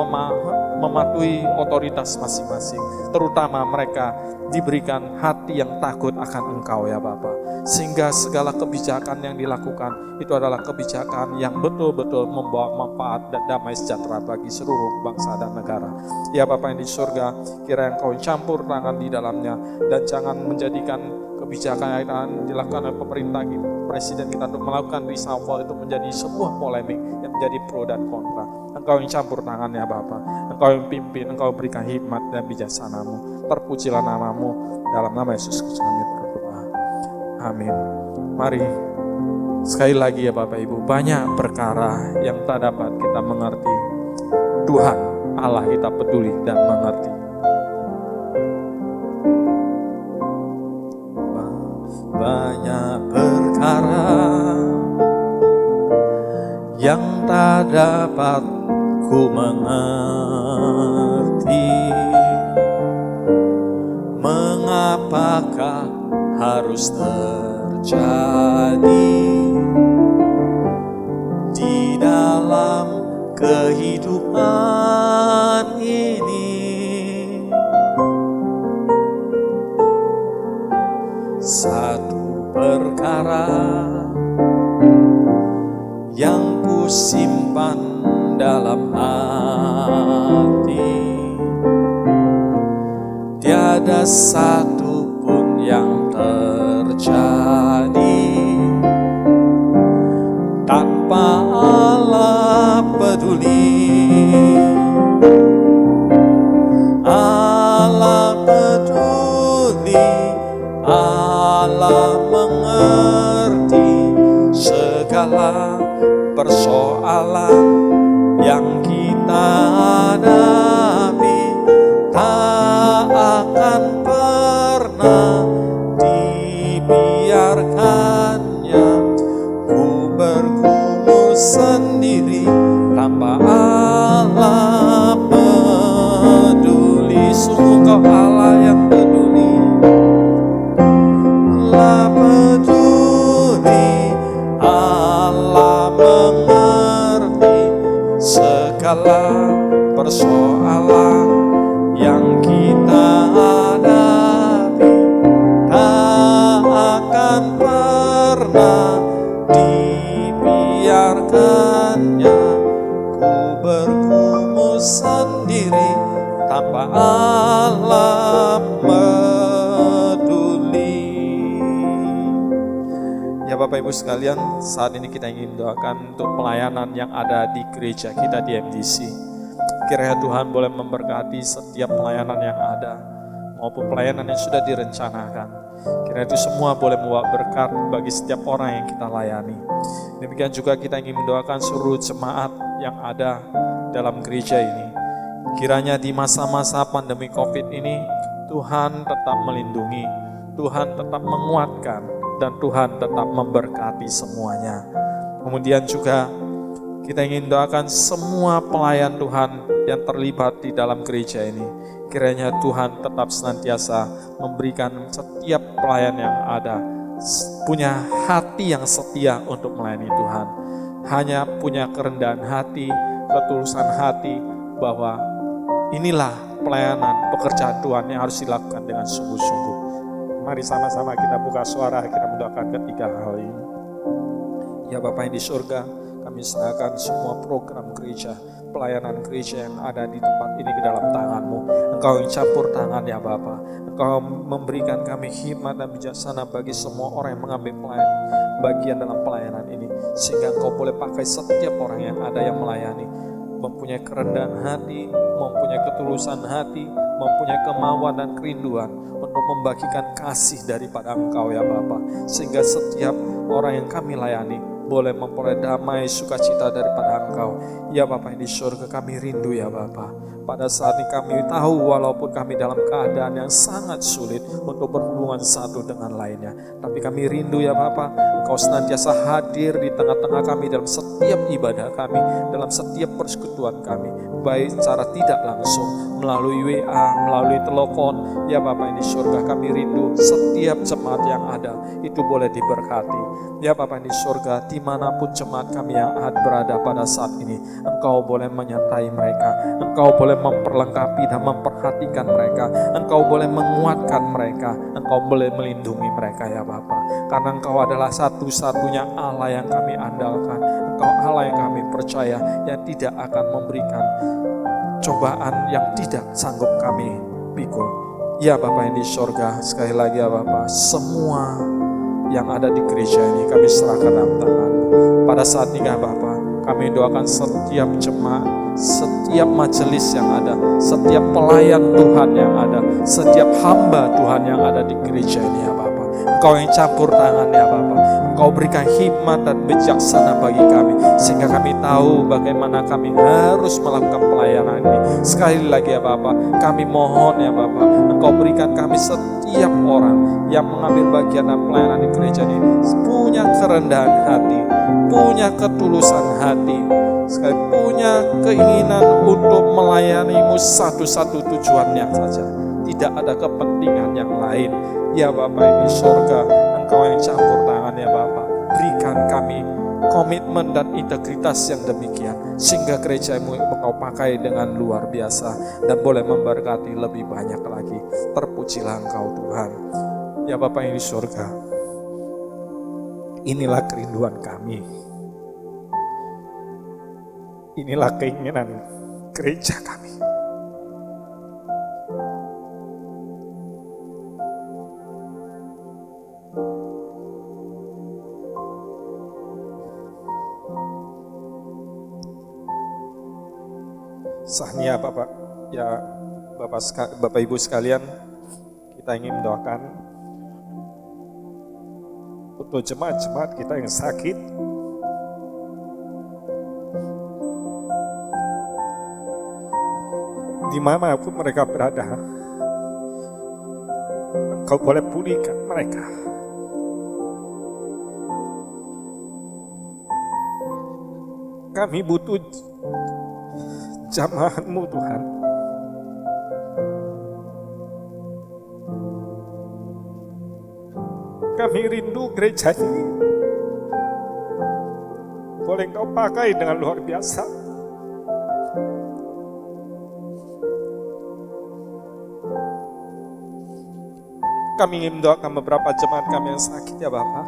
mematuhi otoritas masing-masing. Terutama mereka diberikan hati yang takut akan Engkau ya Bapa, sehingga segala kebijakan yang dilakukan itu adalah kebijakan yang betul-betul membawa manfaat dan damai sejahtera bagi seluruh bangsa dan negara. Ya Bapa yang di surga, kiranya Engkau campur tangan di dalamnya, dan jangan menjadikan kebijakan yang akan dilakukan oleh pemerintah Presiden kita untuk melakukan reshuffle itu menjadi sebuah polemik yang menjadi pro dan kontra. Engkau yang campur tangannya Bapa, Engkau yang pimpin, Engkau berikan hikmat dan bijaksana-Mu. Terpujilah nama-Mu, dalam nama Yesus Kristus kami berdoa. Amin. Mari sekali lagi ya Bapak Ibu, banyak perkara yang tak dapat kita mengerti. Tuhan Allah kita peduli dan mengerti. Banyak perkara yang tak dapat ku mengerti. Mengapakah harus terjadi di dalam kehidupan ini? Satu perkara yang ku simpan dalam hati, tiada satu pun yang terjadi tanpa Allah peduli. Allah peduli, Allah mengerti segala persoalan yang kita hadapi. Tak akan pernah dibiarkannya ku bergumul sendiri tanpa Allah peduli. Sungguh Kau Allah yang peduli, Allah peduli, Allah mengerti segala persoalan yang kita hadapi. Tak akan pernah dibiarkannya ku bergumul sendiri tanpa Allah peduli. Ya Bapak Ibu sekalian, saat ini kita ingin doakan untuk pelayanan yang ada di gereja kita di MDC. Kiranya Tuhan boleh memberkati setiap pelayanan yang ada, maupun pelayanan yang sudah direncanakan. Kiranya itu semua boleh membawa berkat bagi setiap orang yang kita layani. Demikian juga kita ingin mendoakan seluruh jemaat yang ada dalam gereja ini. Kiranya di masa-masa pandemi COVID ini, Tuhan tetap melindungi, Tuhan tetap menguatkan, dan Tuhan tetap memberkati semuanya. Kemudian juga kita ingin doakan semua pelayan Tuhan yang terlibat di dalam gereja ini. Kiranya Tuhan tetap senantiasa memberikan setiap pelayan yang ada punya hati yang setia untuk melayani Tuhan. Hanya punya kerendahan hati, ketulusan hati bahwa Inilah pelayanan pekerjaan Tuhan yang harus dilakukan dengan sungguh-sungguh. Mari sama-sama kita buka suara, kita mendoakan ketiga hal ini. Ya Bapa yang di surga, kami serahkan semua program gereja, pelayanan gereja yang ada di tempat ini ke dalam tangan-Mu. Engkau yang campur tangan ya Bapa. Engkau memberikan kami hikmat dan bijaksana bagi semua orang yang mengambil bagian dalam pelayanan ini. Sehingga Engkau boleh pakai setiap orang yang ada yang melayani. Mempunyai kerendahan hati, mempunyai ketulusan hati, mempunyai kemauan dan kerinduan untuk membagikan kasih daripada Engkau ya Bapa. Sehingga setiap orang yang kami layani boleh memperoleh damai sukacita daripada Engkau. Ya Bapa yang di surga, kami rindu ya Bapa. Pada saat ini kami tahu walaupun kami dalam keadaan yang sangat sulit untuk berhubungan satu dengan lainnya. Tapi kami rindu ya Bapa, Engkau senantiasa hadir di tengah-tengah kami dalam setiap ibadah kami, dalam setiap persekutuan kami. Baik secara tidak langsung, melalui WA, melalui telepon. Ya Bapa yang di surga, kami rindu setiap jemaat yang ada itu boleh diberkati. Ya Bapa yang di surga, dimanapun jemaat kami yang berada pada saat ini, Engkau boleh menyertai mereka, Engkau boleh memperlengkapi dan memperhatikan mereka, Engkau boleh menguatkan mereka, Engkau boleh melindungi mereka ya Bapa. Karena Engkau adalah satu-satunya Allah yang kami andalkan, Engkau Allah yang kami percaya, yang tidak akan memberikan cobaan yang tidak sanggup kami pikul. Ya Bapa yang di surga, sekali lagi ya Bapa, semua yang ada di gereja ini kami serahkan dalam tangan-Mu. Pada saat ini ya Bapa, kami doakan setiap jemaat, setiap majelis yang ada, setiap pelayan Tuhan yang ada, setiap hamba Tuhan yang ada di gereja ini ya Bapa. Engkau yang campur tangan ya Bapa, Engkau berikan hikmat dan bijaksana bagi kami, sehingga kami tahu bagaimana kami harus melakukan pelayanan ini. Sekali lagi ya Bapa, kami mohon ya Bapa, Engkau berikan kami setiap orang yang mengambil bagian dalam pelayanan di gereja ini punya kerendahan hati, punya ketulusan hati, sekali punya keinginan untuk melayani-Mu satu-satu tujuannya saja, tidak ada kepentingan yang lain. Ya Bapa yang di surga, Engkau yang campur tangan ya Bapa, berikan kami komitmen dan integritas yang demikian, sehingga gereja-Mu Engkau pakai dengan luar biasa dan boleh memberkati lebih banyak lagi. Terpujilah Engkau Tuhan. Ya Bapa yang di surga, inilah kerinduan kami, inilah keinginan gereja kami. Sahnya Bapak, ya Bapak Ibu sekalian, kita ingin mendoakan untuk jemaat-jemaat kita yang sakit, dimanapun mereka berada, Engkau boleh pulihkan mereka. Kami butuh jamaah-Mu Tuhan. Kami rindu gereja ini boleh Engkau pakai dengan luar biasa. Kami ingin mendoakan beberapa jemaat kami yang sakit ya Bapak.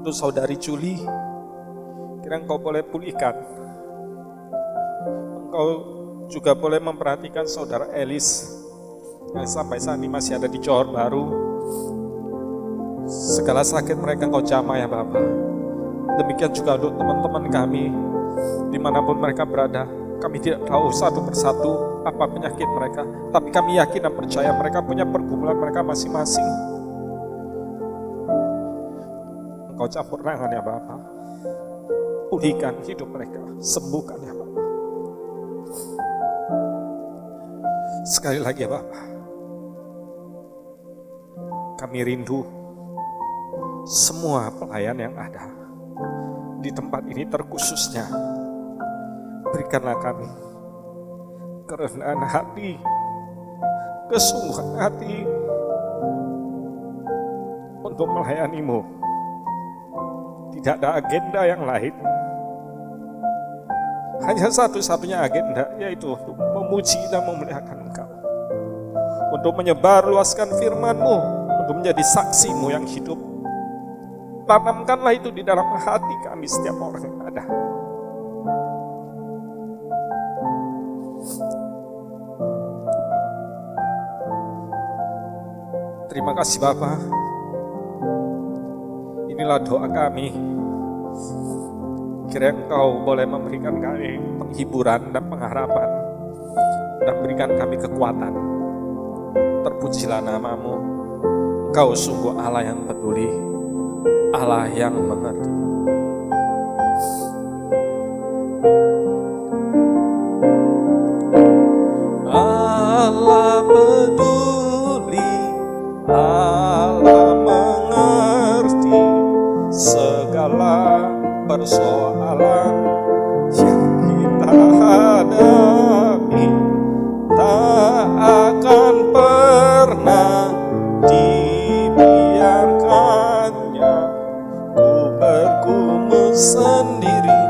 Untuk saudari Juli, kira Engkau boleh pulihkan. Engkau juga boleh memperhatikan saudara Elis yang sampai saat ini masih ada di Johor Baru. Segala sakit mereka Engkau jamah ya Bapa. Demikian juga untuk teman-teman kami dimanapun mereka berada. Kami tidak tahu satu persatu apa penyakit mereka, tapi kami yakin dan percaya mereka punya pergumulan mereka masing-masing. Engkau campur tangan ya Bapa. Pulihkan hidup mereka, sembuhkan ya Bapa. Sekali lagi ya Bapa, kami rindu semua pelayan yang ada di tempat ini terkhususnya. Berikanlah kami kerendahan hati, kesungguhan hati untuk melayani-Mu. Tidak ada agenda yang lain, hanya satu-satunya agenda, yaitu untuk memuji dan memuliakan Engkau. Untuk menyebarluaskan firman-Mu, untuk menjadi saksi-Mu yang hidup. Tanamkanlah itu di dalam hati kami setiap orang yang ada. Terima kasih Bapa. Inilah doa kami. Kiranya Engkau boleh memberikan kami penghiburan dan pengharapan, dan berikan kami kekuatan. Terpujilah nama-Mu. Engkau sungguh Allah yang peduli, Allah yang mengerti. Allah peduli, Allah mengerti segala persoalan yang kita hadapi. Tak akan pernah dibiarkannya ku bergumul sendiri.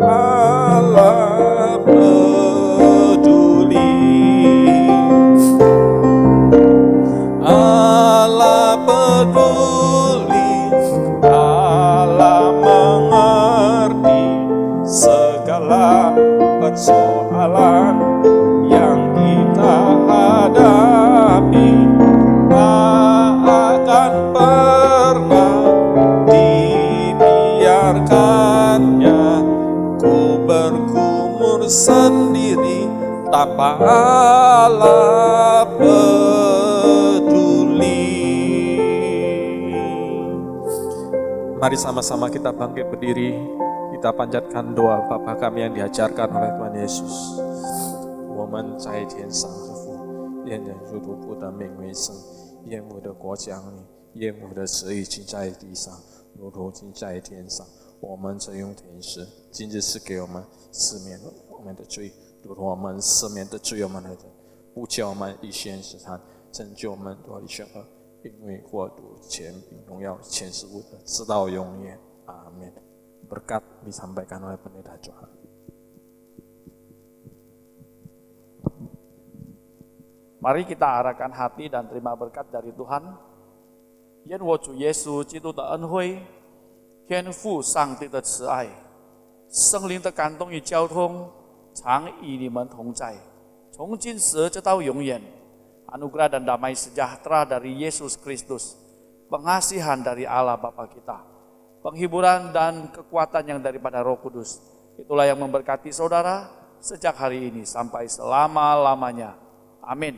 Allah peduli, Allah peduli, Allah mengerti segala persoalan yang kita hadapi. Tak akan pernah dibiarkannya ku bergumul sendiri tanpa Allah peduli. Mari sama-sama kita bangkit berdiri, kita panjatkan doa Bapa kami yang diajarkan oleh Tuhan Yesus. 我们在天上的父，愿人如土不得命为生，愿我的国降临，愿我的旨意行在地上，如同行在天上。我们这用天时，今日是给我们赦免我们的罪，如同我们赦免的罪我们的人，不叫我们遇见试探，拯救我们脱离险恶。因为国度、权柄、荣耀、全是无的，直到永远。Amin. Berkat disampaikan oleh pendeta Johan. Mari kita arahkan hati dan terima berkat dari Tuhan. 愿我主耶稣基督的恩惠、天父上帝的慈爱、圣灵的感动与交通，常与你们同在，从今时直到永远。Anugerah dan damai sejahtera dari Yesus Kristus, pengasihan dari Allah Bapa kita, penghiburan dan kekuatan yang daripada Roh Kudus, itulah yang memberkati saudara sejak hari ini sampai selama-lamanya. Amin.